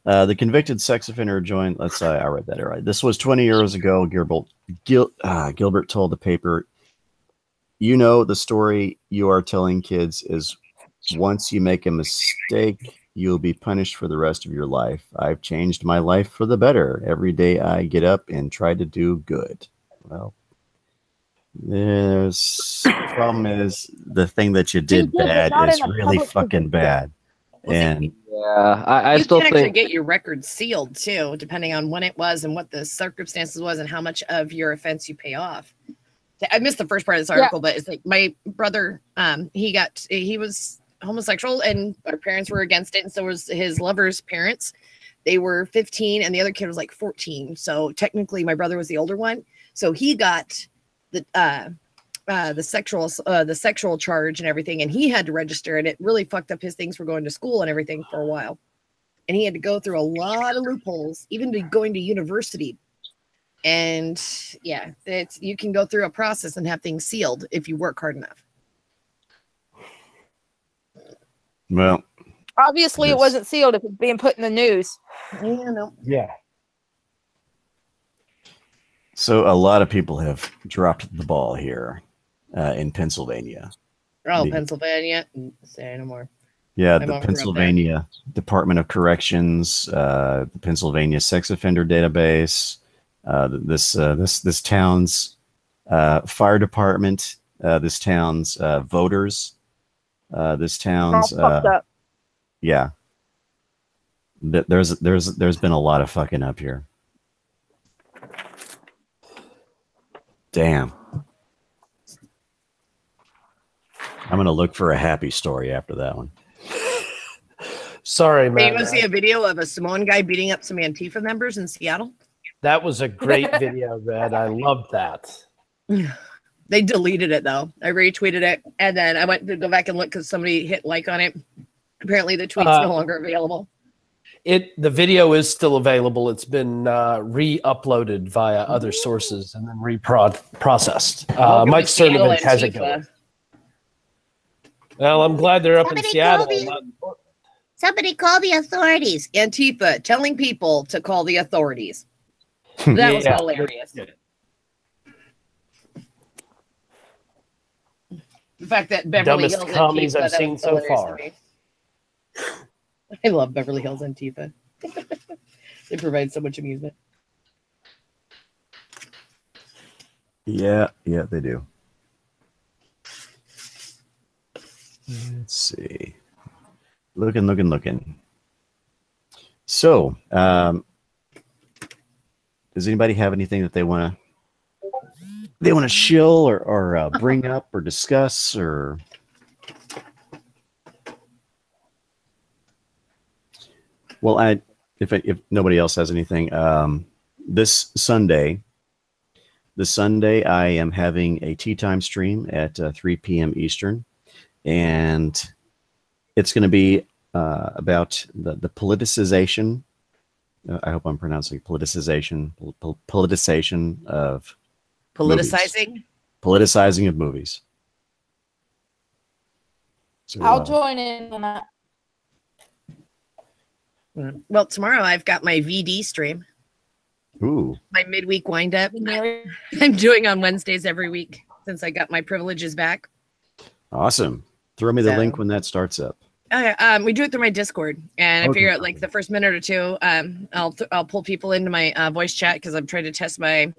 The convicted sex offender joined. Let's say I read that right. This was 20 years ago. Gilbert told the paper, "You know, the story you are telling kids is once you make a mistake, you'll be punished for the rest of your life. I've changed my life for the better. Every day I get up and try to do good." Well, the problem is the thing that you did did, but bad not is in a really public fucking bad. And Yeah, I You still can actually think get your record sealed too, depending on when it was and what the circumstances was and how much of your offense you pay off. I missed the first part of this article, but it's like my brother, he was homosexual and our parents were against it, and so was his lover's parents. They were 15 and the other kid was like 14. So technically my brother was the older one. So he got the sexual charge and everything, and he had to register, and it really fucked up his things for going to school and everything for a while. And he had to go through a lot of loopholes, even to going to university. And yeah, you can go through a process and have things sealed if you work hard enough. well, Obviously, it wasn't sealed if it's being put in the news. Yeah, no. Yeah. so a lot of people have dropped the ball here in Pennsylvania. Oh, The- Pennsylvania. Say no more. Yeah, My the mom grew up there. Pennsylvania Department of Corrections, the Pennsylvania Sex Offender Database, this town's fire department, this town's voters, this town's All fucked up. yeah. There's been a lot of fucking up here. Damn. I'm gonna look for a happy story after that one. Sorry, Hey, man. you want to see a video of a Samoan guy beating up some Antifa members in Seattle? That was a great video, Red. I loved that. They deleted it though. I retweeted it, and then I went to go back and look because somebody hit like on it. Apparently, the tweet's no longer available. The video is still available. It's been re-uploaded via other sources and then processed. Welcome Mike to Seattle, Cernovich has it Antifa. going. Well, I'm glad they're up in Somebody Seattle. call Somebody call the authorities. Antifa telling people to call the authorities. That was Yeah. hilarious. The fact that Beverly Dumbest Hills commies Antifa, I've that seen was so hilarious far. to me. I love Beverly Hills Antifa. They provide so much amusement. Yeah, they do. Let's see. Looking. So, Does anybody have anything that they want to shill or bring up or discuss or? Well, if nobody else has anything, this Sunday, I am having a tea time stream at 3 p.m. Eastern, and it's going to be about the politicization. I hope I'm pronouncing politicization of Politicizing. movies. Politicizing of movies. So, I'll join in on that. Well, tomorrow I've got my VD stream. Ooh. My midweek wind up. I'm doing on Wednesdays every week since I got my privileges back. Awesome. Throw me the link when that starts up. Okay, we do it through my Discord, and I figure out like the first minute or two, I'll pull people into my voice chat because I'm trying to test my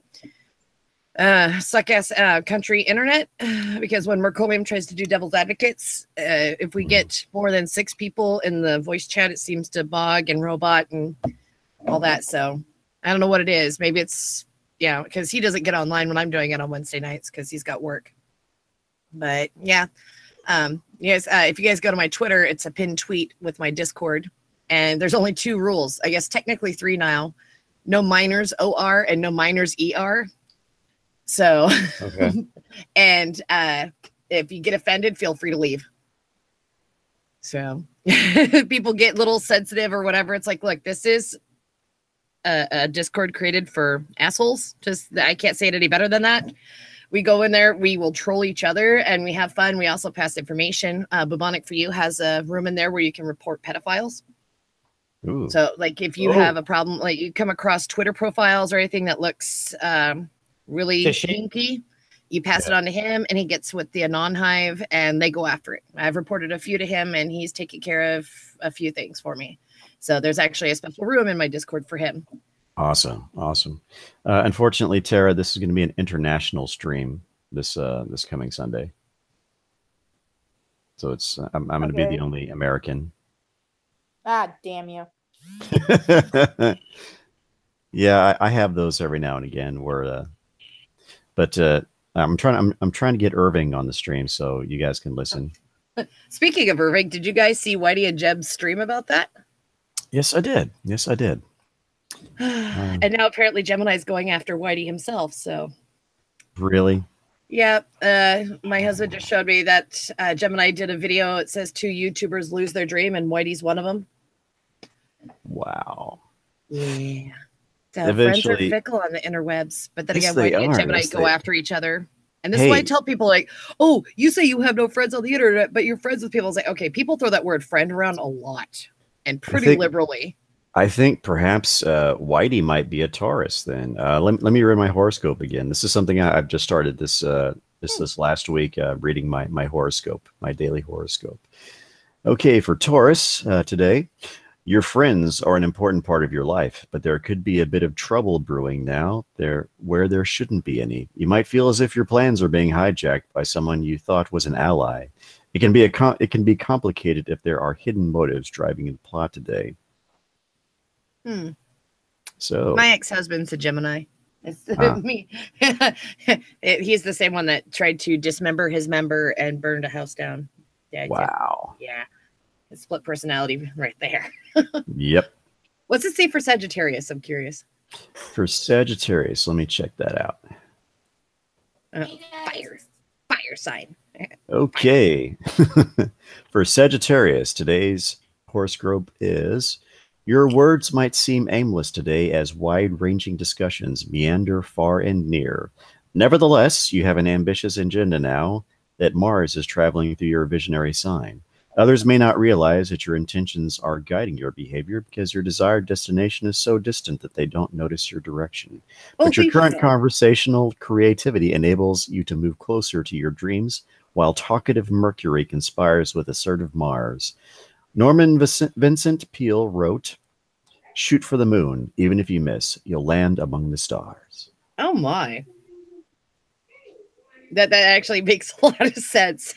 suck ass country internet because when Mercomium tries to do devil's advocates, if we get more than 6 people in the voice chat, it seems to bog and robot and all that. So I don't know what it is. Maybe it's because he doesn't get online when I'm doing it on Wednesday nights because he's got work. But yeah. Yes, if you guys go to my Twitter, it's a pinned tweet with my Discord, and there's only 2 rules. I guess technically 3 now. No minors OR and no minors ER. So, okay. And if you get offended, feel free to leave. So people get a little sensitive or whatever. It's like, look, this is a Discord created for assholes. Just I can't say it any better than that. We go in there, we will troll each other, and we have fun. We also pass information. Bubonic for You has a room in there where you can report pedophiles. Ooh. So, like, if you have a problem, like you come across Twitter profiles or anything that looks really kinky, you pass it on to him, and he gets with the Anon Hive, and they go after it. I've reported a few to him, and he's taking care of a few things for me. So there's actually a special room in my Discord for him. Awesome. Unfortunately, Tara, this is going to be an international stream this coming Sunday. So it's I'm going to be the only American. Ah, damn you. Yeah, I have those every now and again. But I'm trying to get Irving on the stream so you guys can listen. Speaking of Irving, did you guys see Whitey and Jeb's stream about that? Yes, I did. And now apparently Gemini's going after Whitey himself. So really? Yeah. My husband just showed me that Gemini did a video. It says 2 YouTubers lose their dream, and Whitey's one of them. Wow. Yeah. So friends are fickle on the interwebs, but then again, Whitey and Gemini go after each other. And this is why I tell people, like, oh, you say you have no friends on the internet, but you're friends with people. It's like, okay, people throw that word friend around a lot and pretty liberally. I think perhaps Whitey might be a Taurus then. Let me read my horoscope again. This is something I've just started this last week, reading my horoscope, my daily horoscope. Okay, for Taurus today, your friends are an important part of your life, but there could be a bit of trouble brewing now where there shouldn't be any. You might feel as if your plans are being hijacked by someone you thought was an ally. It can be complicated if there are hidden motives driving the plot today. So my ex-husband's a Gemini. It's me. He's the same one that tried to dismember his member and burned a house down. Yeah. Wow. Yeah. It's split personality right there. Yep. What's it say for Sagittarius? I'm curious. For Sagittarius, let me check that out. Fire sign. Okay. For Sagittarius, today's horoscope is: your words might seem aimless today as wide-ranging discussions meander far and near. Nevertheless, you have an ambitious agenda now that Mars is traveling through your visionary sign. Others may not realize that your intentions are guiding your behavior because your desired destination is so distant that they don't notice your direction. But your current conversational creativity enables you to move closer to your dreams, while talkative Mercury conspires with assertive Mars. Norman Vincent Peale wrote, "Shoot for the moon. Even if you miss, you'll land among the stars." Oh my. That actually makes a lot of sense.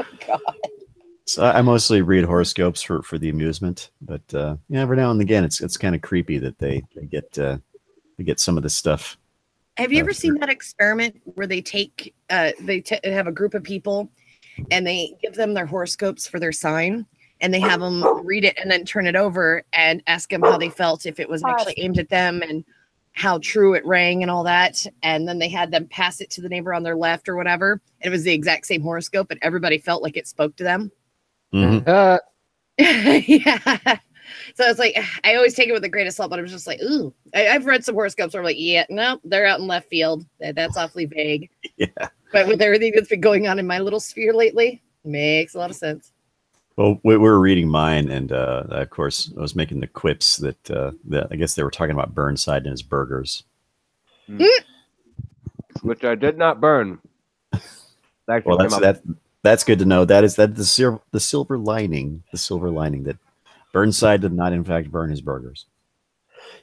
Oh, God. So I mostly read horoscopes for the amusement, but every now and again, it's kind of creepy that they get some of this stuff. Have you ever seen that experiment where they take have a group of people and they give them their horoscopes for their sign and they have them read it and then turn it over and ask them how they felt, if it was actually aimed at them and how true it rang and all that. And then they had them pass it to the neighbor on their left or whatever. And it was the exact same horoscope and everybody felt like it spoke to them. Mm-hmm. Yeah. So it's like, I always take it with a grain of salt, but I'm just like, ooh, I've read some horoscopes where I'm like, yeah, no, they're out in left field. That's awfully vague. Yeah. But with everything that's been going on in my little sphere lately, makes a lot of sense. Well, we were reading mine, and of course, I was making the quips that I guess they were talking about Burnside and his burgers. Which I did not burn. Well, that's good to know. That's the silver lining. The silver lining that Burnside did not, in fact, burn his burgers.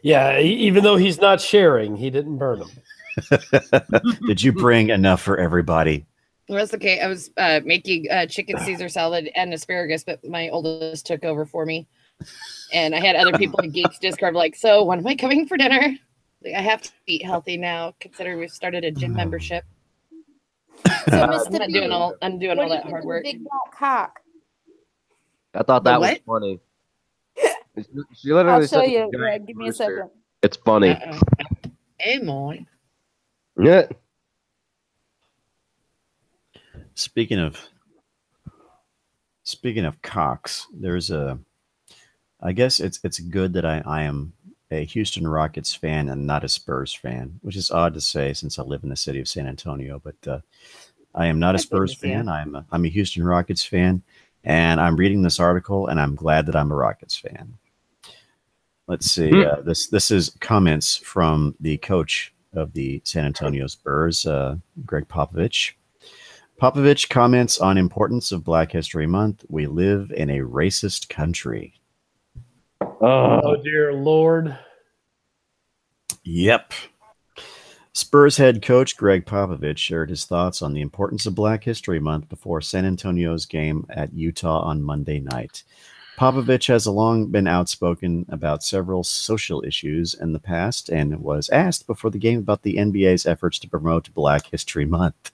Yeah, even though he's not sharing, he didn't burn them. Did you bring enough for everybody? Well, that's okay. I was making chicken Caesar salad and asparagus, but my oldest took over for me. And I had other people in Geeks Discord like, so when am I coming for dinner? Like, I have to eat healthy now, considering we've started a gym membership. So, I'm doing all that hard work. Big black cock. I thought that was funny. She literally I'll show said you, Greg. Give me a second. It's funny. Hey, Moy. Yeah. Speaking of cocks, there's I guess it's good that I am a Houston Rockets fan and not a Spurs fan, which is odd to say since I live in the city of San Antonio. But I am not a Spurs fan. I'm a Houston Rockets fan, and I'm reading this article, and I'm glad that I'm a Rockets fan. Let's see. This is comments from the coach of the San Antonio Spurs, Greg Popovich. Popovich comments on importance of Black History Month. We live in a racist country. Oh, dear Lord. Yep. Spurs head coach Greg Popovich shared his thoughts on the importance of Black History Month before San Antonio's game at Utah on Monday night. Popovich has long been outspoken about several social issues in the past and was asked before the game about the NBA's efforts to promote Black History Month.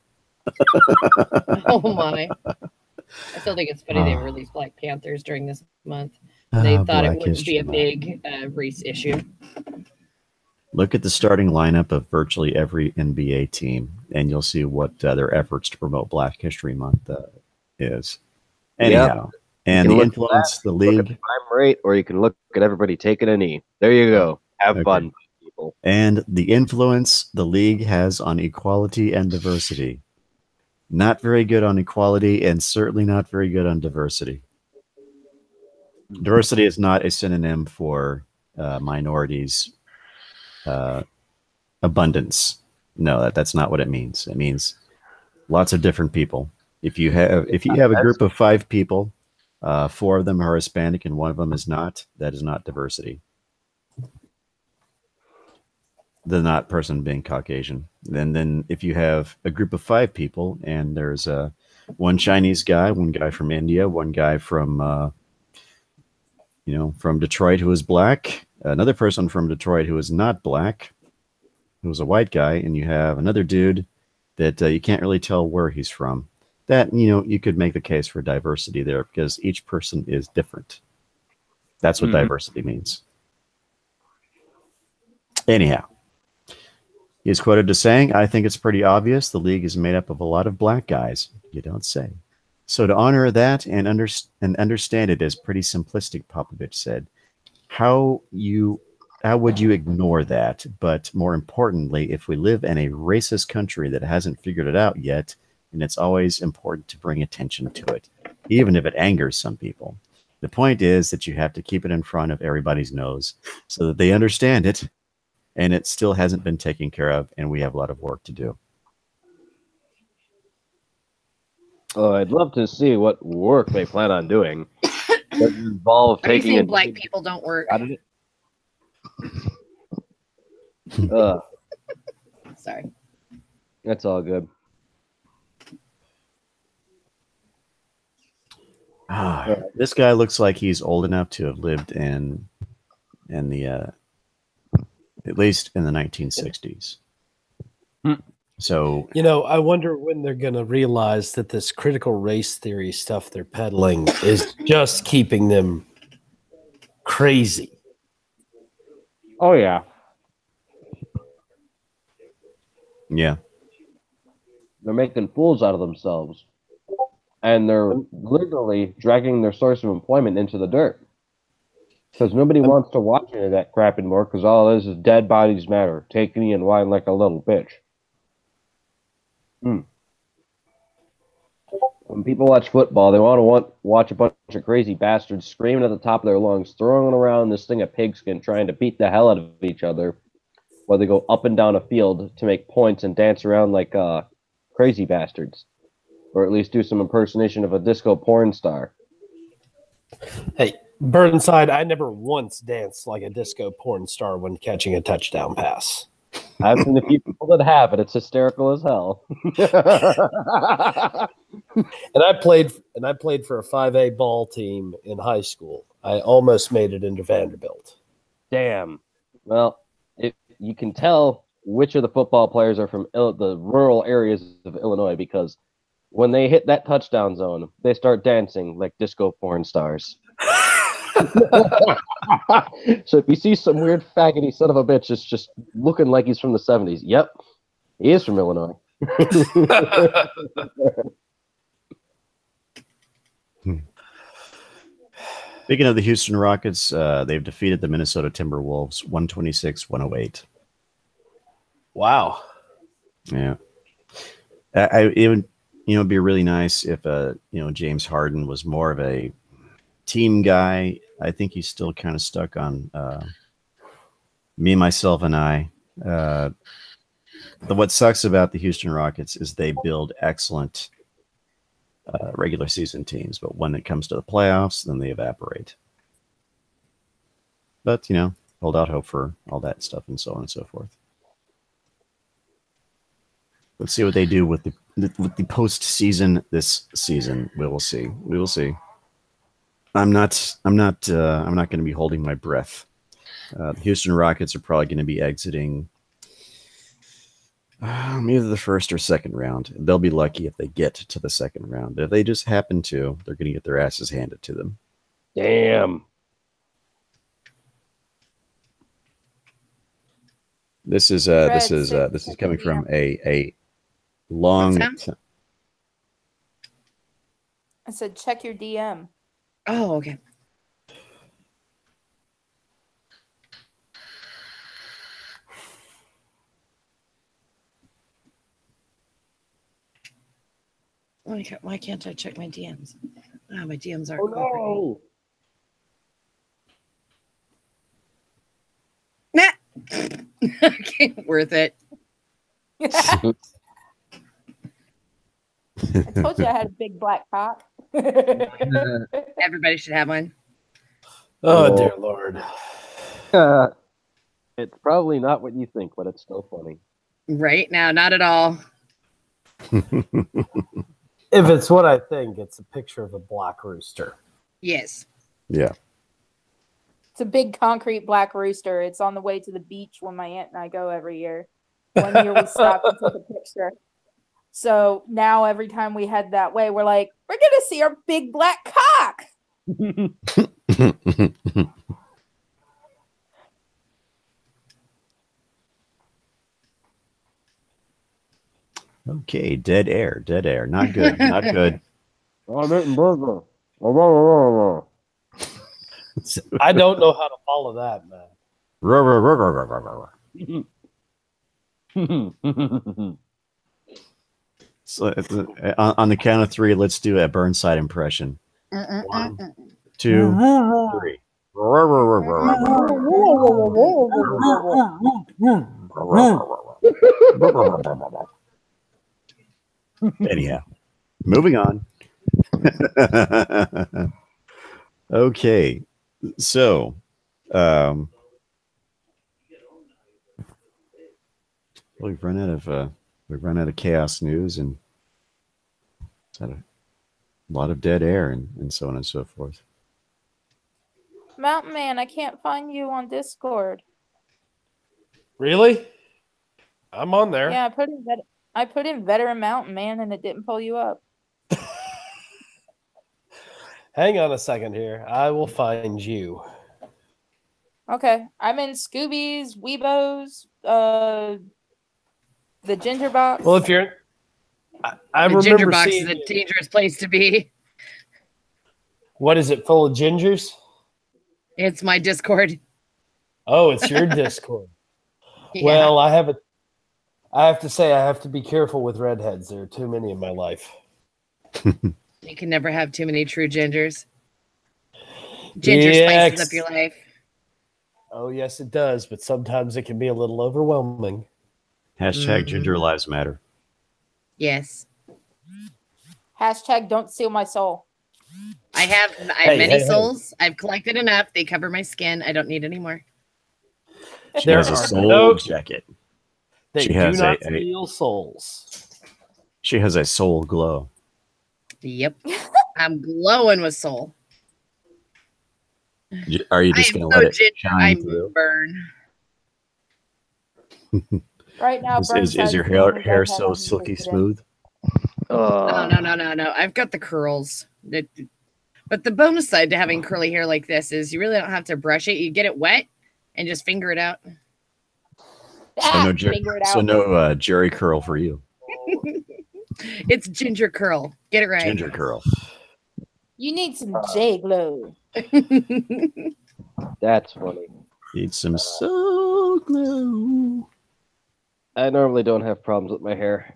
Oh my. I still think it's funny they released Black Panthers during this month. They thought it wouldn't be a big race issue. Look at the starting lineup of virtually every NBA team, and you'll see what their efforts to promote Black History Month is. Anyhow, and the influence the league. Look at the crime rate, or you can look at everybody taking a knee. There you go. Have fun, people. And the influence the league has on equality and diversity. Not very good on equality, and certainly not very good on diversity. Diversity is not a synonym for minorities. Abundance. No, that's not what it means. It means lots of different people. If you have a group of 5 people, 4 of them are Hispanic and 1 of them is not, that is not diversity. The not person being Caucasian. Then if you have a group of 5 people and there's 1 Chinese guy, 1 guy from India, 1 guy from from Detroit who is black, another person from Detroit who is not black, who is a white guy, and you have another dude that you can't really tell where he's from. That, you could make the case for diversity there because each person is different. That's what diversity means. Anyhow, he is quoted as saying, I think it's pretty obvious the league is made up of a lot of black guys. You don't say. So to honor that and understand it is pretty simplistic, Popovich said. How would you ignore that? But more importantly, if we live in a racist country that hasn't figured it out yet, and it's always important to bring attention to it, even if it angers some people. The point is that you have to keep it in front of everybody's nose so that they understand it, and it still hasn't been taken care of, and we have a lot of work to do. Oh, I'd love to see what work they plan on doing. Does it involve taking it? Black people don't work. How did it? Sorry. That's all good. This guy looks like he's old enough to have lived in the at least in the 1960s. So I wonder when they're going to realize that this critical race theory stuff they're peddling is just keeping them crazy. Oh yeah. yeah, They're making fools out of themselves. And they're literally dragging their source of employment into the dirt. Because nobody wants to watch any of that crap anymore, because all it is dead bodies matter. Take me and whine like a little bitch. When people watch football, they want to watch a bunch of crazy bastards screaming at the top of their lungs, throwing around this thing of pigskin, trying to beat the hell out of each other, while they go up and down a field to make points and dance around like crazy bastards. Or at least do some impersonation of a disco porn star. Hey, Burnside, I never once danced like a disco porn star when catching a touchdown pass. I've seen a few people that have, and it's hysterical as hell. And I played for a 5A ball team in high school. I almost made it into Vanderbilt. Damn. Well, you can tell which of the football players are from the rural areas of Illinois, because when they hit that touchdown zone, they start dancing like disco porn stars. So if you see some weird faggoty son of a bitch that's just looking like he's from the 70s, yep, he is from Illinois. Speaking of the Houston Rockets, they've defeated the Minnesota Timberwolves 126-108. Wow. Yeah. It would be really nice if James Harden was more of a team guy. I think he's still kind of stuck on me, myself, and I. What sucks about the Houston Rockets is they build excellent regular season teams, but when it comes to the playoffs, then they evaporate. But hold out hope for all that stuff and so on and so forth. Let's see what they do with the postseason this season. We will see. We will see. I'm not going to be holding my breath. The Houston Rockets are probably going to be exiting either the first or second round. They'll be lucky if they get to the second round. If they just happen to, they're going to get their asses handed to them. Damn. This is coming from a long. I said, check your DM. Oh, okay. Why can't I check my DMs? Oh, my DMs aren't cooperating. Nah. Okay, worth it. I told you I had a big black cock. Everybody should have one. Oh, dear Lord. It's probably not what you think, but it's still funny. Right now, not at all. If it's what I think, it's a picture of a black rooster. Yes. Yeah. It's a big concrete black rooster. It's on the way to the beach when my aunt and I go every year. One year we stopped and took a picture. So now every time we head that way, we're like, we're going to see our big black cock. Okay, dead air. Not good. Not good. I don't know how to follow that, man. So on the count of three, let's do a Burnside impression. 1, 2, 3. Anyhow, moving on. Okay, so we've run out of chaos news, and A lot of dead air and so on and so forth. Mountain Man, I can't find you on Discord. Really? I'm on there. Yeah, I put in veteran Mountain Man and it didn't pull you up. Hang on a second here. I will find you. Okay, I'm in Scoobie's, Weebo's, the Ginger Box. Well, if you're, I The ginger remember box seeing. is a dangerous place to be. What is it? Full of gingers? It's my Discord. Oh, it's your Discord. Yeah. Well, I have to say, I have to be careful with redheads. There are too many in my life. You can never have too many true gingers. Ginger Yeah, spices up your life. Oh, yes, it does, but sometimes it can be a little overwhelming. Hashtag Ginger Lives Matter. Yes. Hashtag don't steal my soul. I have many souls. I've collected enough. They cover my skin. I don't need any more. She There has a are soul no- jacket. They She do has not a- steal souls. She has a soul glow. Yep. I'm glowing with soul. Are you I just am going to so let it ginger. shine I through? burn. Right now, Is Burnside your the only hair redhead so I'm silky interested in. smooth? No. I've got the curls. But the bonus side to having curly hair like this is you really don't have to brush it. You get it wet and just finger it out. Figure it out. So no Jerry curl for you. It's ginger curl. Get it right. Ginger curl. You need some J Glow. That's funny. Need some soul glow. I normally don't have problems with my hair.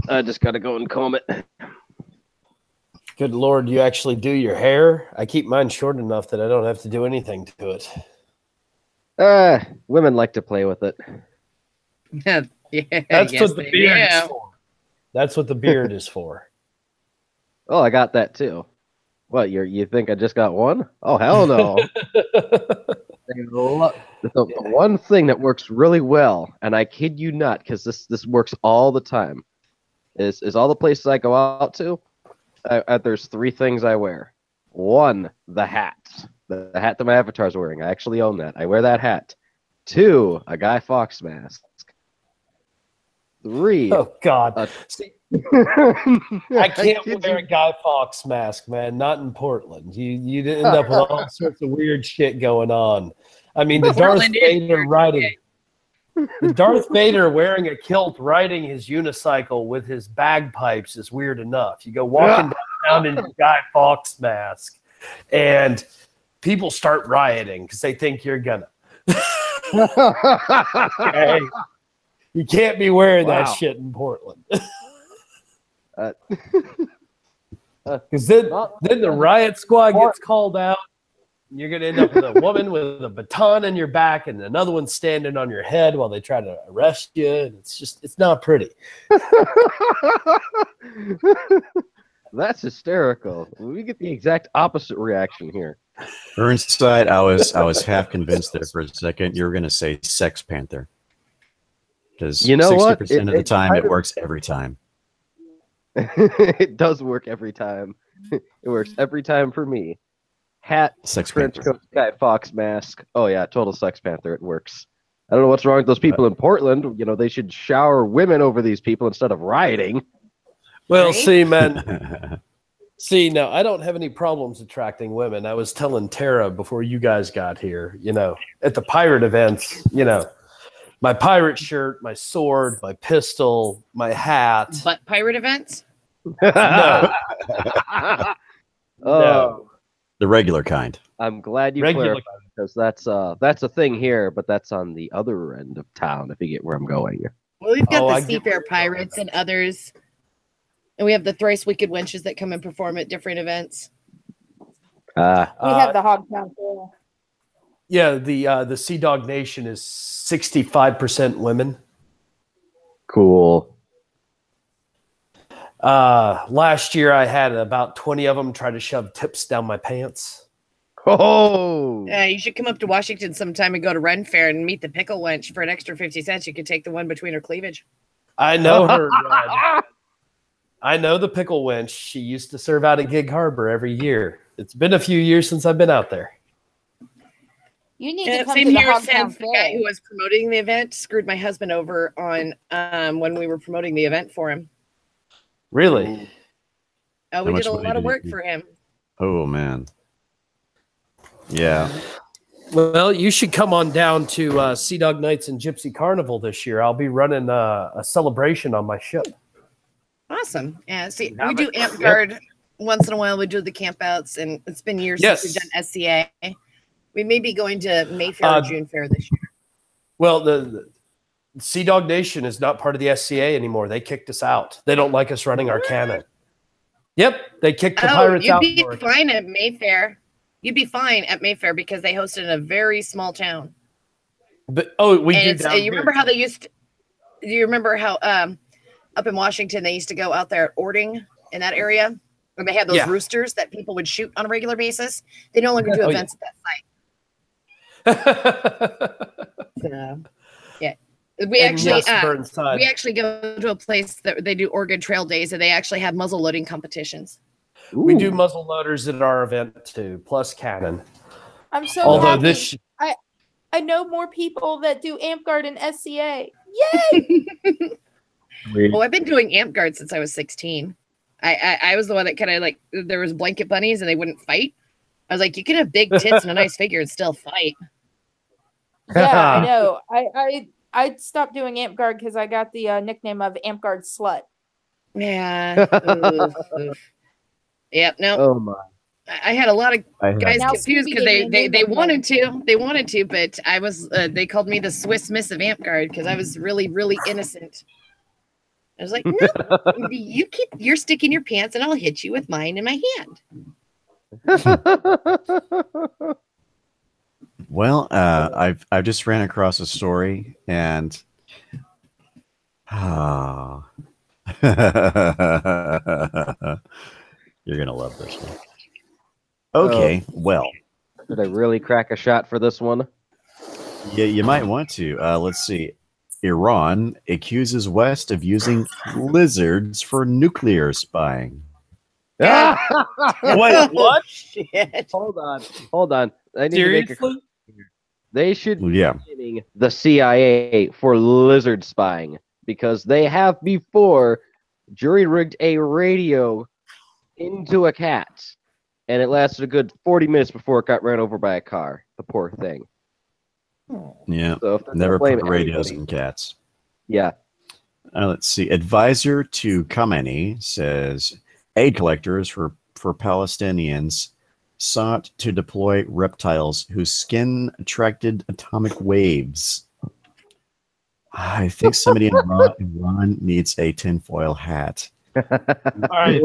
I just gotta go and comb it. Good Lord, you actually do your hair? I keep mine short enough that I don't have to do anything to it. Women like to play with it. Yeah, That's yes, what the they beard is do. for. That's what the beard is for. Oh, I got that too. What, you think I just got one? Oh, hell no. The one thing that works really well, and I kid you not, because this works all the time, is all the places I go out to, there's three things I wear. One, the hat. The hat that my avatar's wearing. I actually own that. I wear that hat. Two, a Guy Fawkes mask. Three. Oh, God. See, I can't kid wear a you. Guy Fawkes mask, man. Not in Portland. You'd end up with all sorts of weird shit going on. I mean, the Darth Portland is Vader weird. riding, the Darth Vader wearing a kilt riding his unicycle with his bagpipes is weird enough. You go walking downtown in your Guy Fawkes mask, and people start rioting because they think you're gonna. Okay? You can't be wearing that Wow. shit in Portland. Uh, Because then the riot squad gets called out. And you're going to end up with a woman with a baton in your back and another one standing on your head while they try to arrest you. And it's not pretty. That's hysterical. We get the exact opposite reaction here. Burnside, I was half convinced there for a second you were going to say Sex Panther. Because You know what? 60% of the It time kind it of- works every time. It does work every time. It works every time for me. Hat, Sex trench Panther. coat, Guy Fawkes mask. Oh yeah, total Sex Panther. It works. I don't know what's wrong with those people in Portland. You know, they should shower women over these people instead of rioting. Well, Right? see, man. See, now I don't have any problems attracting women. I was telling Tara before you guys got here, at the pirate events, my pirate shirt, my sword, my pistol, my hat. But pirate events? No. Oh, The regular kind. I'm glad you Regular- clarified because that's a thing here, but that's on the other end of town. If you get where I'm going. Well, we've got Oh, I the get where Seafair you're Pirates and others. And we have the Thrice Wicked Wenches that come and perform at different events. We have the Hogtown Fair. Yeah, the Sea Dog Nation is 65% women. Cool. Last year I had about 20 of them try to shove tips down my pants. Oh, You should come up to Washington sometime and go to Ren Fair and meet the pickle wench for an extra 50 cents. You could take the one between her cleavage. I know her. Red. I know the pickle wench. She used to serve out at Gig Harbor every year. It's been a few years since I've been out there. You need to come Same to the here. Hogtown Since the guy Fair. who was promoting the event screwed my husband over on when we were promoting the event for him. Really? Oh, we did a lot of work for him. Oh man. Yeah. Well, you should come on down to Sea Dog Nights and Gypsy Carnival this year. I'll be running a celebration on my ship. Awesome. Yeah. See, we do Amp Guard once in a while. We do the campouts, and it's been years since we've done SCA. We may be going to Mayfair or June Fair this year. Well, the Sea Dog Nation is not part of the SCA anymore. They kicked us out. They don't like us running our cannon. Yep, they kicked the pirates out. You'd be fine at Mayfair. You'd be fine at Mayfair because they hosted in a very small town. But you remember how they used to, do you remember how up in Washington they used to go out there at Ording in that area? And they had those roosters that people would shoot on a regular basis. They no longer do events at that site. So, yeah. We actually go to a place that they do Oregon Trail Days, and they actually have muzzle loading competitions. Ooh. We do muzzle loaders at our event too, plus cannon. I'm so happy. I know more people that do Amp Guard and SCA. Yay! Well, I've been doing Amp Guard since I was 16. I was the one that kind of like, there was blanket bunnies and they wouldn't fight. I was like, you can have big tits and a nice figure and still fight. Yeah, I know. I stopped doing Amp Guard because I got the nickname of Amp Guard Slut. Yeah. Yep. No. Oh my. I had a lot of guys confused because they wanted to, but I was they called me the Swiss Miss of Amp Guard because I was really, really innocent. I was like, no, you keep your stick in your pants and I'll hit you with mine in my hand. Well, I've just ran across a story and you're gonna love this one. Okay, well, did I really crack a shot for this one? Yeah, you might want to. Let's see. Iran accuses West of using lizards for nuclear spying. Wait, what? Shit. Hold on. I need to make a. They should be using the CIA for lizard spying because they have before jury-rigged a radio into a cat, and it lasted a good 40 minutes before it got ran over by a car. The poor thing. Yeah, so never put radios in cats. Yeah. Let's see. Advisor to Khamenei says aid collectors for Palestinians sought to deploy reptiles whose skin attracted atomic waves. I think somebody in Iran needs a tinfoil hat. All right.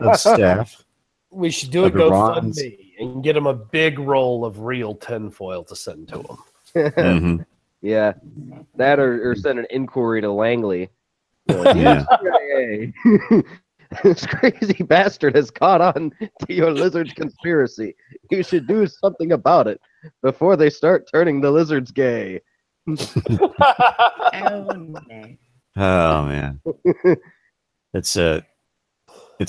Of staff. We should do a GoFundMe and get them a big roll of real tinfoil to send to them. Mm-hmm. Yeah, that or send an inquiry to Langley. Yeah. This crazy bastard has caught on to your lizard conspiracy. You should do something about it before they start turning the lizards gay. Oh man, it's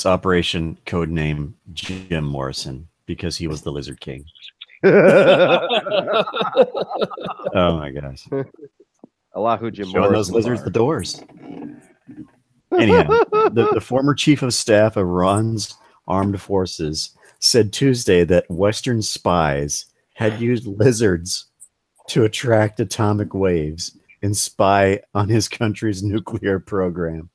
Operation Codename Jim Morrison because he was the Lizard King. Oh my gosh! Allahu Jim Showing those lizards the doors. Anyhow, the former chief of staff of Iran's armed forces said Tuesday that Western spies had used lizards to attract atomic waves and spy on his country's nuclear program.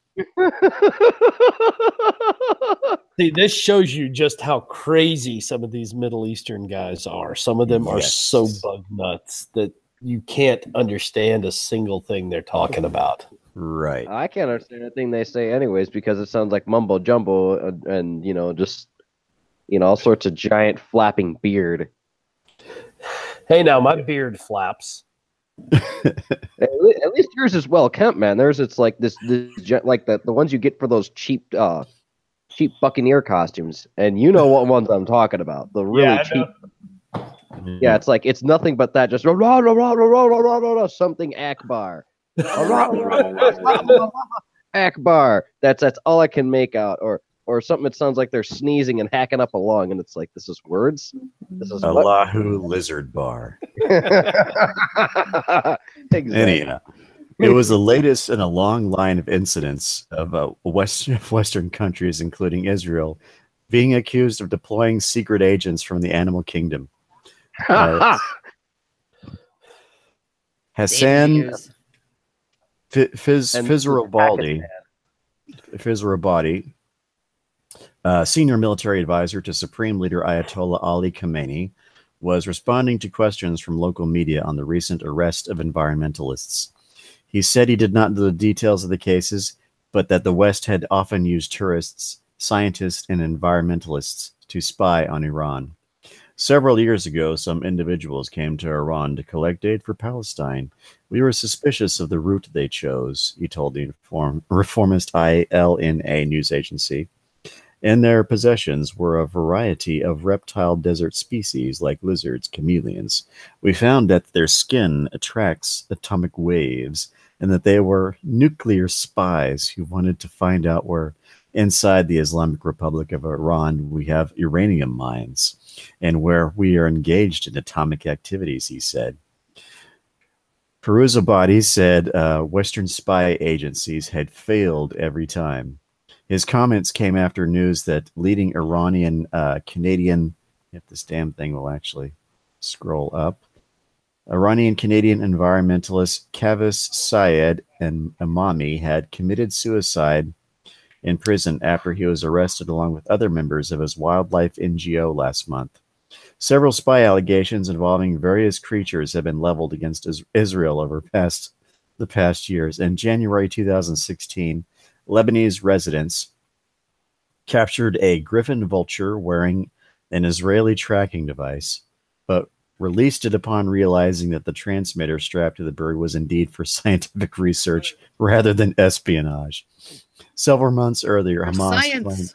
See, this shows you just how crazy some of these Middle Eastern guys are. Some of them are so bug nuts that you can't understand a single thing they're talking about. Right. I can't understand a thing they say anyways because it sounds like mumbo jumbo and just all sorts of giant flapping beard. Hey, now my beard flaps. At least yours is well kept, man. Theirs, it's like this like the ones you get for those cheap Buccaneer costumes, and you know what ones I'm talking about. The really cheap. Yeah, it's like it's nothing but that. Just something Akbar. Akbar. That's all I can make out. Or something that sounds like they're sneezing and hacking up along, and it's like, this is words? This is what? Allahu Lizard Bar. Exactly. Anyhow, it was the latest in a long line of incidents of Western countries, including Israel, being accused of deploying secret agents from the animal kingdom. Hassan Fizrabadi, senior military advisor to Supreme Leader Ayatollah Ali Khamenei, was responding to questions from local media on the recent arrest of environmentalists. He said he did not know the details of the cases, but that the West had often used tourists, scientists, and environmentalists to spy on Iran. Several years ago, some individuals came to Iran to collect aid for Palestine. We were suspicious of the route they chose, he told the reformist ILNA news agency. In their possessions were a variety of reptile desert species like lizards, chameleons. We found that their skin attracts atomic waves and that they were nuclear spies who wanted to find out where inside the Islamic Republic of Iran we have uranium mines and where we are engaged in atomic activities, he said. Firuzabadi said Western spy agencies had failed every time. His comments came after news that leading Iranian Canadian, if this damn thing will actually scroll up, Iranian Canadian environmentalist Kavus Syed and Imami had committed suicide in prison after he was arrested along with other members of his wildlife NGO last month. Several spy allegations involving various creatures have been leveled against Israel over the past years. In January 2016, Lebanese residents captured a griffon vulture wearing an Israeli tracking device, but released it upon realizing that the transmitter strapped to the bird was indeed for scientific research rather than espionage. Several months earlier, Hamas claimed...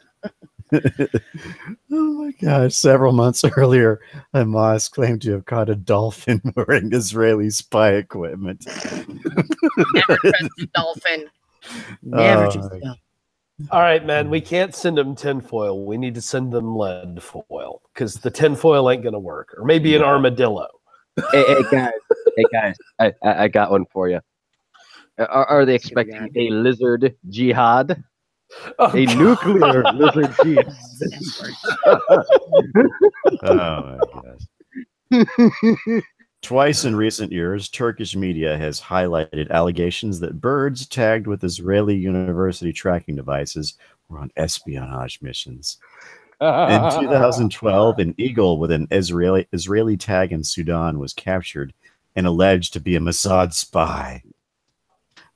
Oh my gosh. Several months earlier, Hamas claimed to have caught a dolphin wearing Israeli spy equipment. Never trust a dolphin. Never trust a dolphin. All right, man. We can't send them tinfoil. We need to send them lead foil because the tinfoil ain't gonna work. Or maybe an armadillo. Hey guys! I got one for you. Are they expecting a lizard jihad? A nuclear lizard jihad. Oh my gosh. Twice in recent years, Turkish media has highlighted allegations that birds tagged with Israeli university tracking devices were on espionage missions. In 2012, an eagle with an Israeli tag in Sudan was captured and alleged to be a Mossad spy.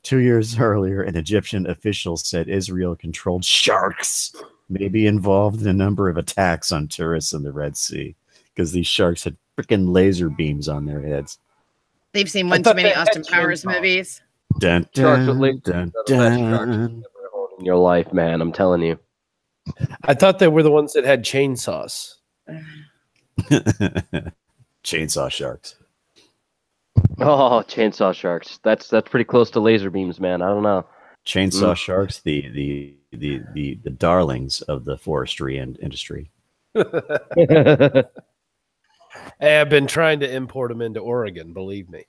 2 years earlier, an Egyptian official said Israel-controlled sharks may be involved in a number of attacks on tourists in the Red Sea because these sharks had freaking laser beams on their heads. They've seen one too many Austin Powers movies. Dun, dun, dun, dun. In your life, man, I'm telling you. I thought they were the ones that had chainsaws. Chainsaw sharks. Oh, chainsaw sharks. That's pretty close to laser beams, man. I don't know. Chainsaw sharks, the darlings of the forestry and industry. Hey, I've been trying to import them into Oregon, believe me.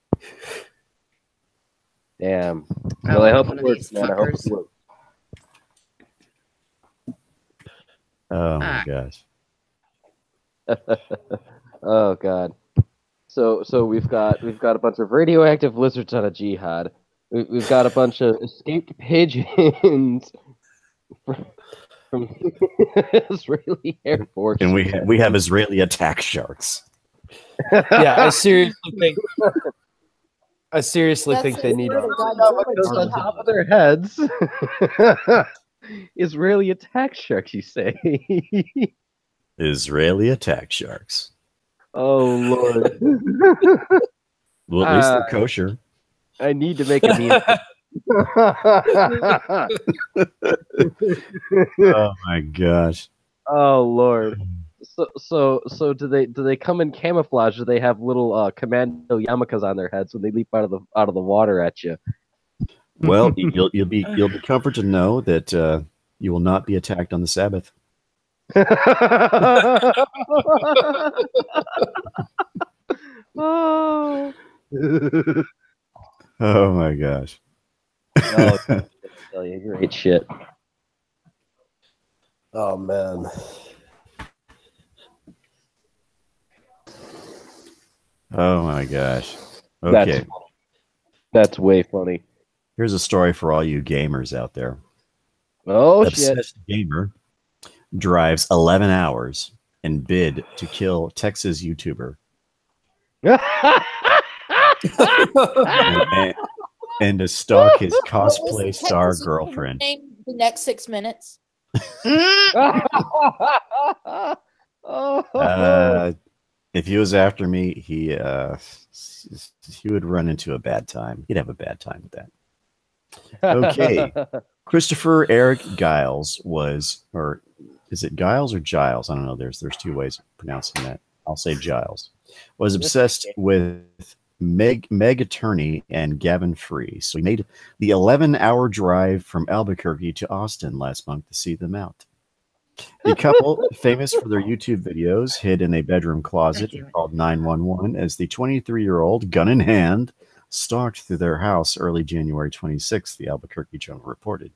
Damn. Well, I hope it works, man. I hope it works. Oh my gosh. Oh god. So we've got a bunch of radioactive lizards on a jihad. We've got a bunch of escaped pigeons from Israeli Air Force. And we have Israeli attack sharks. Yeah, I seriously think they need what goes on top of their heads. Israeli attack sharks, you say? Israeli attack sharks. Oh Lord. Well, at least they're kosher. I need to make a meme. Oh my gosh. Oh Lord. So do they come in camouflage? Do they have little commando yarmulkes on their heads when they leap out of the water at you? Well, you'll be comforted to know that you will not be attacked on the Sabbath. Oh. Oh my gosh. No, I tell you, great shit. Oh man. Oh my gosh. Okay. That's way funny. Here's a story for all you gamers out there. Oh Obsessed gamer drives 11 hours in bid to kill Texas YouTuber. shit. And to stalk his What was cosplay the star Texas YouTuber girlfriend. name the next 6 minutes? If he was after me, he would run into a bad time. He'd have a bad time with that. Okay. Christopher Eric Giles was, or is it Giles or Giles? I don't know. There's two ways of pronouncing that. I'll say Giles. Was obsessed with Meg Attorney and Gavin Free. So he made the 11-hour drive from Albuquerque to Austin last month to see them out. The couple, famous for their YouTube videos, hid in a bedroom closet called 911 as the 23-year-old, gun in hand, stalked through their house early January 26th, the Albuquerque Journal reported.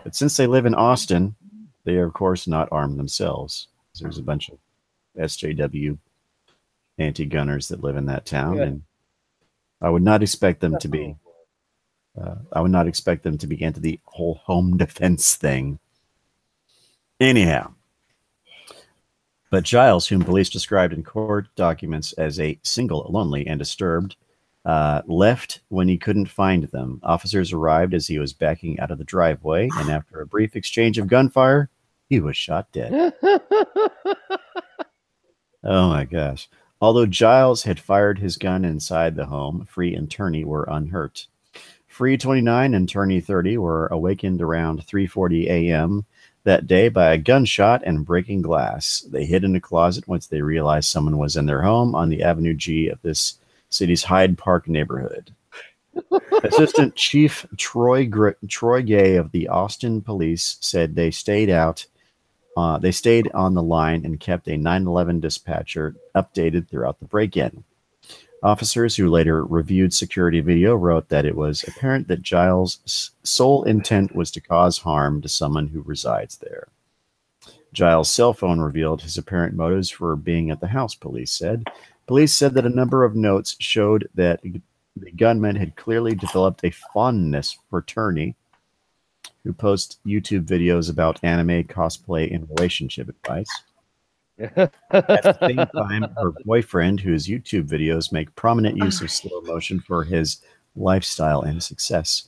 But since they live in Austin, they are, of course, not armed themselves. There's a bunch of SJW anti-gunners that live in that town, and I would not expect them to be. I would not expect them to be into the whole home defense thing. Anyhow, but Giles, whom police described in court documents as a single, lonely, and disturbed, left when he couldn't find them. Officers arrived as he was backing out of the driveway, and after a brief exchange of gunfire, he was shot dead. Oh my gosh. Although Giles had fired his gun inside the home, Free and Turney were unhurt. Free 29 and Turney 30 were awakened around 3:40 a.m. that day by a gunshot and breaking glass. They hid in a closet once they realized someone was in their home on the Avenue G of this city's Hyde Park neighborhood. Assistant Chief Troy Gay of the Austin Police said they stayed on the line and kept a 911 dispatcher updated throughout the break-in. Officers who later reviewed security video wrote that it was apparent that Giles' sole intent was to cause harm to someone who resides there. Giles' cell phone revealed his apparent motives for being at the house, police said. Police said that a number of notes showed that the gunman had clearly developed a fondness for Turney, who posts YouTube videos about anime, cosplay, and relationship advice. At the same time, her boyfriend, whose YouTube videos make prominent use of slow motion for his lifestyle and success.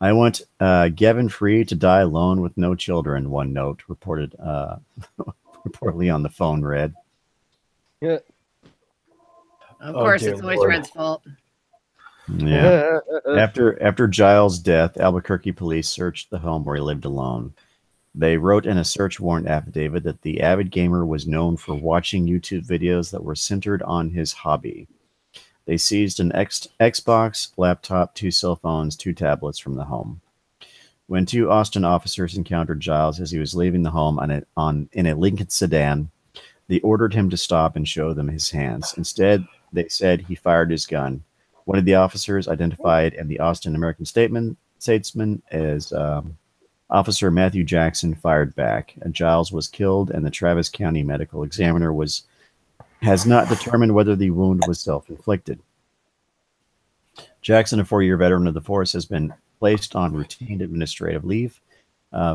I want Gavin Free to die alone with no children, one note reported reportedly on the phone read. Of course, it's always Lord. Red's fault. Yeah. After Giles' death, Albuquerque police searched the home where he lived alone. They wrote in a search warrant affidavit that the avid gamer was known for watching YouTube videos that were centered on his hobby. They seized an Xbox, laptop, 2 cell phones, 2 tablets from the home. When 2 Austin officers encountered Giles as he was leaving the home in a Lincoln sedan, they ordered him to stop and show them his hands. Instead, they said he fired his gun. One of the officers, identified in the Austin American Statesman as Officer Matthew Jackson, fired back. Giles was killed, and the Travis County Medical Examiner has not determined whether the wound was self-inflicted. Jackson, a 4-year veteran of the force, has been placed on routine administrative leave.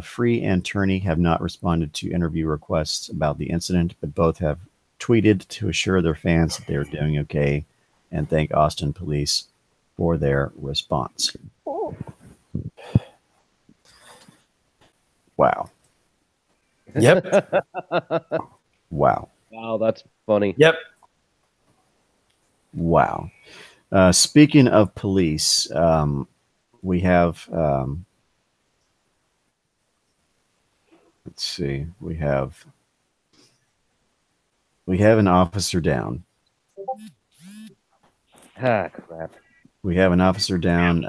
Free and Turney have not responded to interview requests about the incident, but both have tweeted to assure their fans that they are doing okay and thank Austin police for their response. Wow. Yep. Wow. Wow, that's funny. Yep. Wow. Speaking of police, we have, let's see, we have an officer down. Ah, crap. We have an officer down.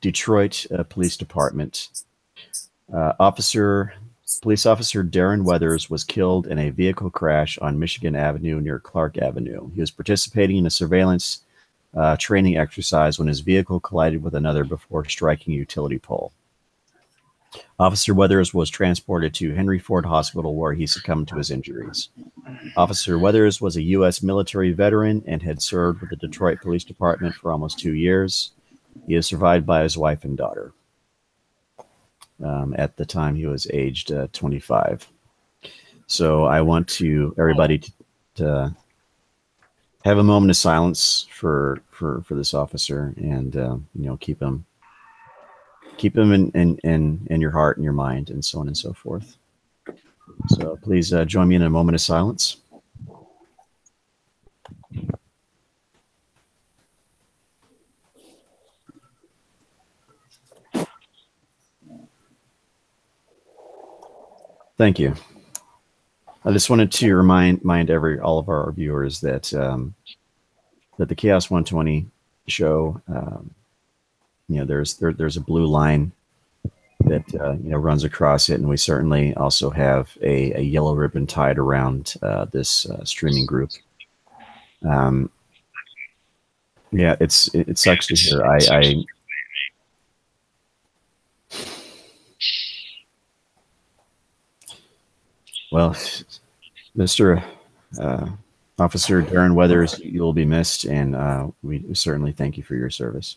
Detroit Police Department. Police officer Darren Weathers was killed in a vehicle crash on Michigan Avenue near Clark Avenue. He was participating in a surveillance training exercise when his vehicle collided with another before striking a utility pole. Officer Weathers was transported to Henry Ford Hospital where he succumbed to his injuries. Officer Weathers was a U.S. military veteran and had served with the Detroit Police Department for almost 2 years. He is survived by his wife and daughter. At the time, he was aged 25. So I want everybody to have a moment of silence for this officer, and keep him in your heart and your mind, and so on and so forth. So please join me in a moment of silence. Thank you. I just wanted to remind all of our viewers that that the Chaos 120 show, there's a blue line that runs across it, and we certainly also have a yellow ribbon tied around this streaming group. It sucks to hear. Well, Mr. Officer Darren Weathers, you will be missed, and we certainly thank you for your service.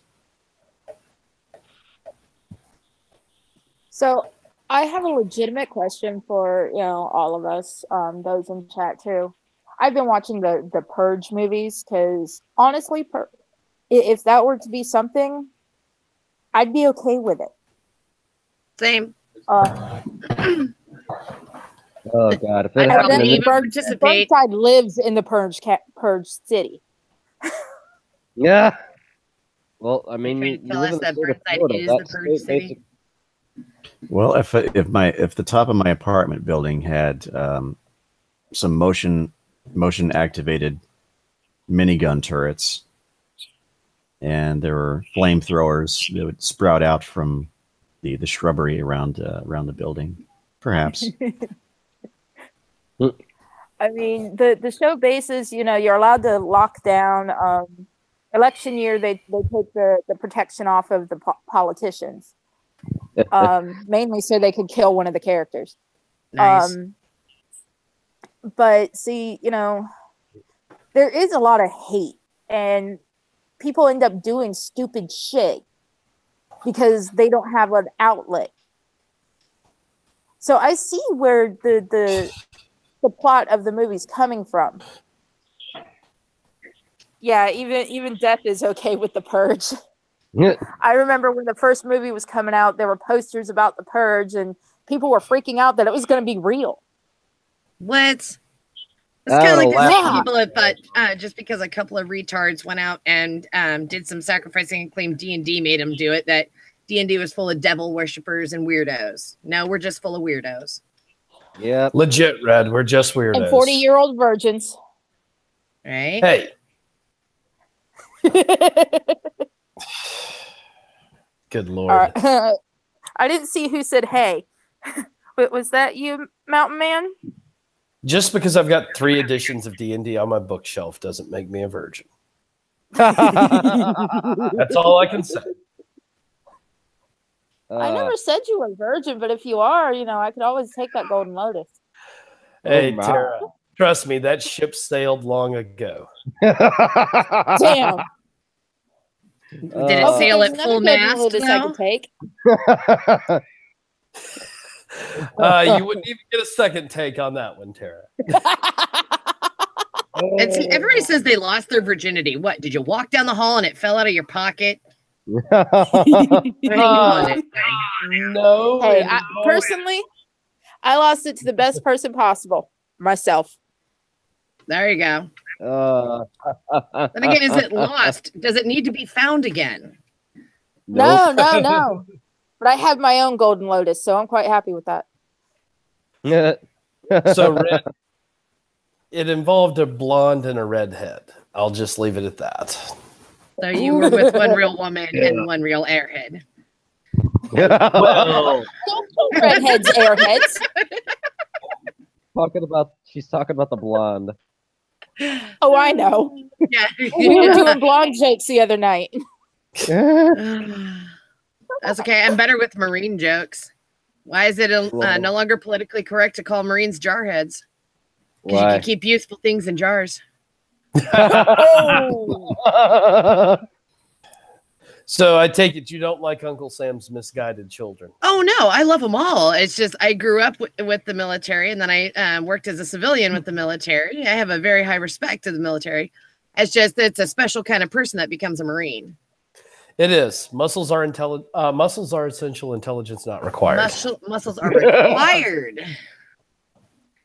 So I have a legitimate question for all of us, those in chat too. I've been watching the Purge movies because honestly, if that were to be something, I'd be okay with it. Same. Oh God! If I that probably happened, even participate. Burnside lives in the Purge city. Yeah. Well, I mean, You're you trying to tell live us in the that state of Burnside Florida. is That the Purge state city? Well, if the top of my apartment building had some motion activated minigun turrets, and there were flamethrowers that would sprout out from the shrubbery around the building, perhaps. I mean, the show bases, you're allowed to lock down. Election year, they take the protection off of the politicians, mainly so they could kill one of the characters. Nice. But see, there is a lot of hate, and people end up doing stupid shit because they don't have an outlet. So I see where the plot of the movie's coming from. Yeah, even death is okay with the Purge. I remember when the first movie was coming out, there were posters about the Purge, and people were freaking out that it was going to be real. What? It's kind of like there's people that thought just because a couple of retards went out and did some sacrificing and claimed D&D made them do it, that D&D was full of devil worshippers and weirdos. No, we're just full of weirdos. Yeah. Legit, Red. We're just weirdos. And 40-year-old virgins. Right? Hey. Good Lord. I didn't see who said hey. Was that you, Mountain Man? Just because I've got 3 editions of D&D on my bookshelf doesn't make me a virgin. That's all I can say. I never said you were a virgin, but if you are, I could always take that Golden Lotus. Hey, Tara, trust me, that ship sailed long ago. Damn. Did it sail at full mast? I could take. You wouldn't even get a second take on that one, Tara. And see, everybody says they lost their virginity. What? Did you walk down the hall and it fell out of your pocket? No. Hey, personally, I lost it to the best person possible, myself. There you go. Then again, is it lost? Does it need to be found again? No. But I have my own Golden Lotus, so I'm quite happy with that. So, Red, it involved a blonde and a redhead. I'll just leave it at that. So you were with one real woman and one real airhead. Well, Redheads, airheads. She's talking about the blonde. Oh, I know. Yeah. We were doing blonde jokes the other night. That's okay. I'm better with Marine jokes. Why is it no longer politically correct to call Marines jarheads? Because you Why? can keep useful things in jars. So I take it you don't like Uncle Sam's misguided children. Oh no, I love them all. It's just I grew up with the military, and then I worked as a civilian with the military. I have a very high respect to the military. It's just it's a special kind of person that becomes a Marine. It is. Muscles are essential. Intelligence not required. Muscles are required.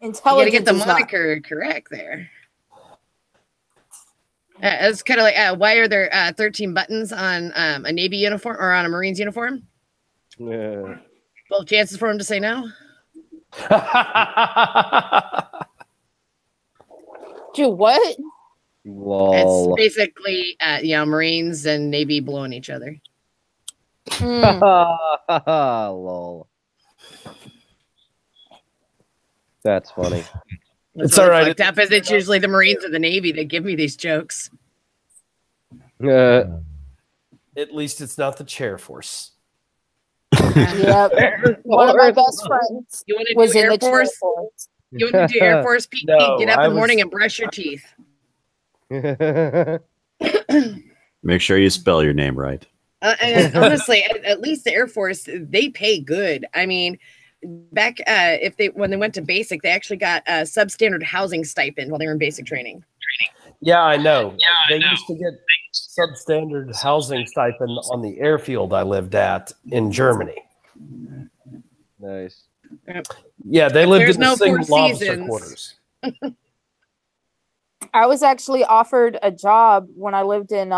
You got to get the moniker correct there. It's kind of like, why are there 13 buttons on a Navy uniform or on a Marines uniform? 12 chances for him to say no. Do what? Lol. It's basically, Marines and Navy blowing each other. Lol. That's funny. It's all right. It's usually the Marines or the Navy that give me these jokes. At least it's not the chair force. Yep. One of my best friends You want to was do in Air the Force? Air Force. You want to do Air Force PT? No, Get up in the morning and brush your teeth. Make sure you spell your name right. And honestly, at least the Air Force, they pay good. I mean, back when they went to basic, they actually got a substandard housing stipend while they were in basic training. Yeah, I know. They used to get substandard housing stipend on the airfield I lived at in Germany. Nice. Yeah, they lived There's in the no single Four officer Seasons. quarters. I was actually offered a job when I lived in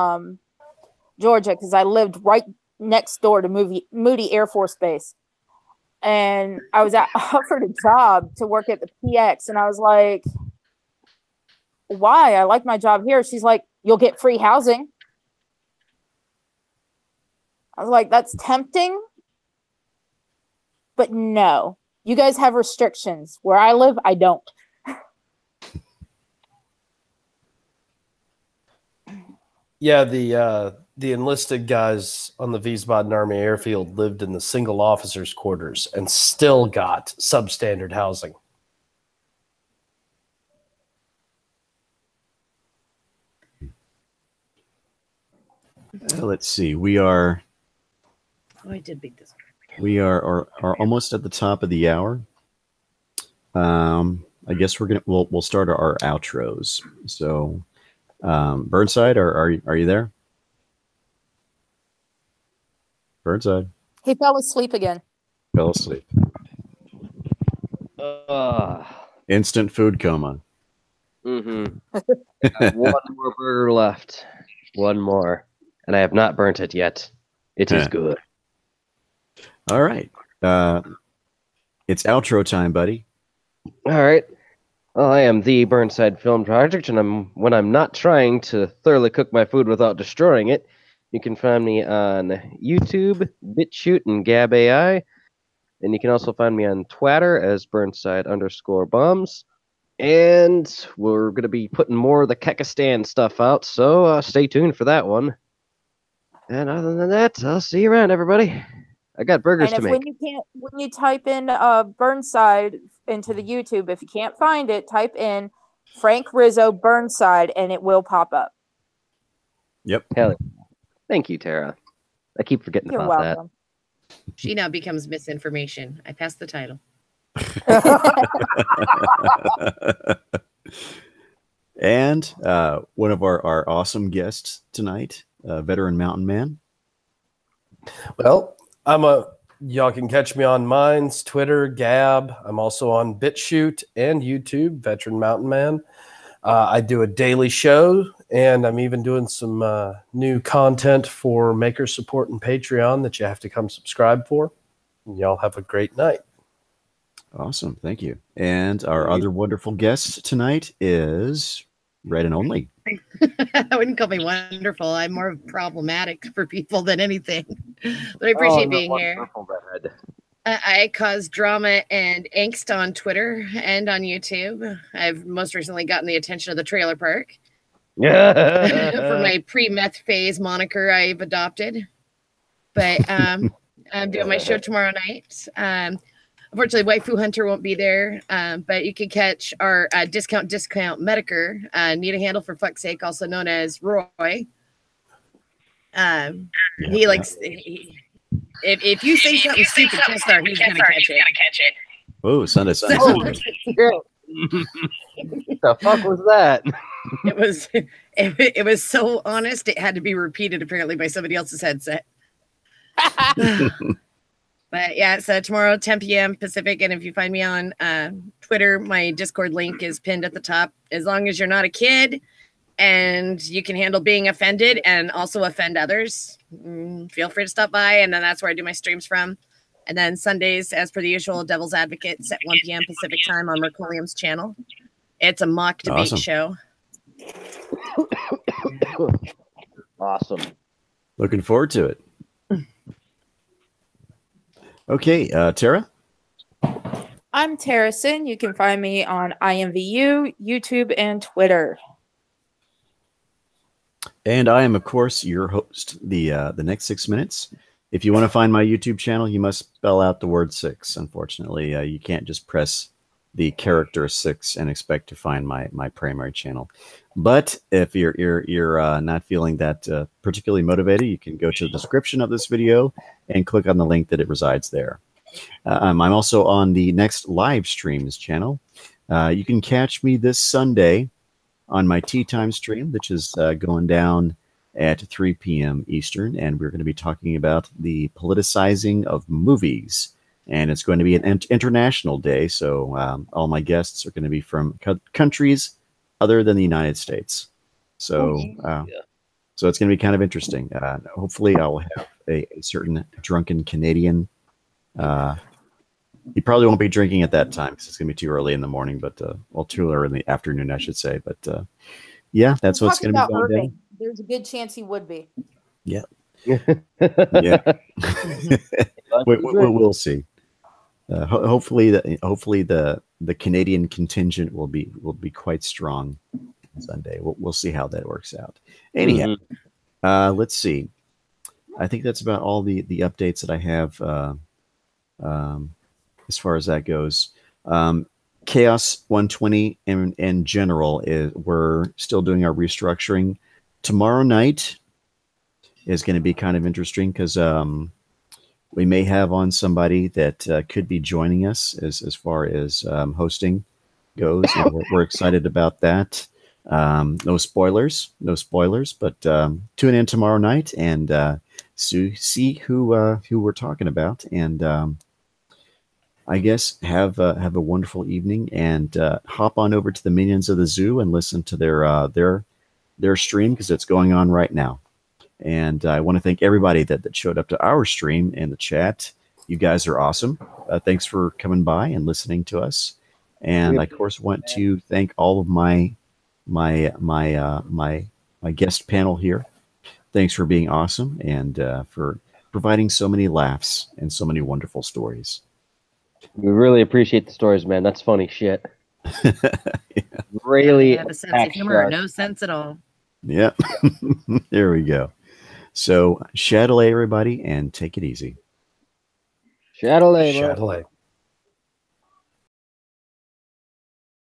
Georgia because I lived right next door to Moody Air Force Base. And I was offered a job to work at the PX. And I was like, why? I like my job here. She's like, you'll get free housing. I was like, that's tempting. But no, you guys have restrictions. Where I live, I don't. Yeah, the enlisted guys on the Wiesbaden Army Airfield lived in the single officers' quarters and still got substandard housing. Let's see. We are I did beat this. are almost at the top of the hour. I guess we'll start our outros. So, Burnside, are you there? Burnside He fell asleep again. fell asleep. Instant food coma. Mm-hmm. One more burger left. One more. And I have not burnt it yet. It is good. All right. It's outro time, buddy. All right. Well, I am the Burnside Film Project, and when I'm not trying to thoroughly cook my food without destroying it, you can find me on YouTube, BitChute, and Gab AI. And you can also find me on Twitter as Burnside_bombs. And we're going to be putting more of the Kekistan stuff out, so stay tuned for that one. And other than that, I'll see you around, everybody. I got burgers to make. When you type in Burnside into the YouTube, if you can't find it, type in Frank Rizzo Burnside, and it will pop up. Yep. Hell yeah. Thank you, Tara. I keep forgetting You're about welcome. She now becomes misinformation. I passed the title. And one of our awesome guests tonight, veteran mountain man. Well, y'all can catch me on Minds, Twitter, Gab. I'm also on BitChute and YouTube, Veteran Mountain Man. I do a daily show, and I'm even doing some new content for Maker Support and Patreon that you have to come subscribe for. And y'all have a great night. Awesome. Thank you. And our other wonderful guest tonight is read and only. I wouldn't call me wonderful. I'm more problematic for people than anything. But I appreciate being here. I cause drama and angst on Twitter and on YouTube. I've most recently gotten the attention of the trailer park for my pre-meth phase moniker I've adopted. But I'm doing my show tomorrow night. Unfortunately, Waifu Hunter won't be there, but you can catch our discount Medicare, need a handle for fuck's sake, also known as Roy. He likes... If you say something stupid, Chestar, he's gonna catch it. Oh, Sunday. The fuck was that? It was so honest, it had to be repeated apparently by somebody else's headset. But yeah, so tomorrow, 10 p.m. Pacific, and if you find me on Twitter, my Discord link is pinned at the top. As long as you're not a kid and you can handle being offended and also offend others, feel free to stop by, and then that's where I do my streams from. And then Sundays, as per the usual, Devil's Advocates at 1 p.m. Pacific time on Mercolium's channel. It's a mock debate show. Awesome. Looking forward to it. Okay, Tara? I'm Terracin. You can find me on IMVU, YouTube, and Twitter. And I am, of course, your host, the next 6 minutes. If you want to find my YouTube channel, you must spell out the word 6. Unfortunately, you can't just press the character 6 and expect to find my primary channel. But if you're not feeling that particularly motivated, you can go to the description of this video and click on the link that it resides there. I'm also on the next live streams channel. You can catch me this Sunday on my tea time stream, which is going down at 3 p.m. Eastern, and we're going to be talking about the politicizing of movies. And it's going to be an international day, so all my guests are going to be from countries other than the United States. So, so it's going to be kind of interesting. Hopefully, I will have a certain drunken Canadian. He probably won't be drinking at that time because it's going to be too early in the morning, but well, too early in the afternoon, I should say. But yeah, that's what's going to be going down. There's a good chance he would be. Yeah. Yeah. We'll see. Hopefully the Canadian contingent will be quite strong on Sunday. We'll see how that works out. Anyhow, let's see. I think that's about all the updates that I have as far as that goes. Chaos 120 in general we're still doing our restructuring. Tomorrow night is going to be kind of interesting because we may have on somebody that could be joining us as far as hosting goes. And we're excited about that. No spoilers, but tune in tomorrow night and see who we're talking about. And I guess have a wonderful evening and hop on over to the Minions of the Zoo and listen to their stream because it's going on right now. And I want to thank everybody that showed up to our stream in the chat. You guys are awesome. Thanks for coming by and listening to us. And I, of course, want to thank all of my guest panel here. Thanks for being awesome and for providing so many laughs and so many wonderful stories. We really appreciate the stories, man. That's funny shit. Yeah. Really have a sense of humor or no sense at all. Yeah. There we go. So, Shadowlay, everybody, and take it easy. Shadowlay, Shadowlay.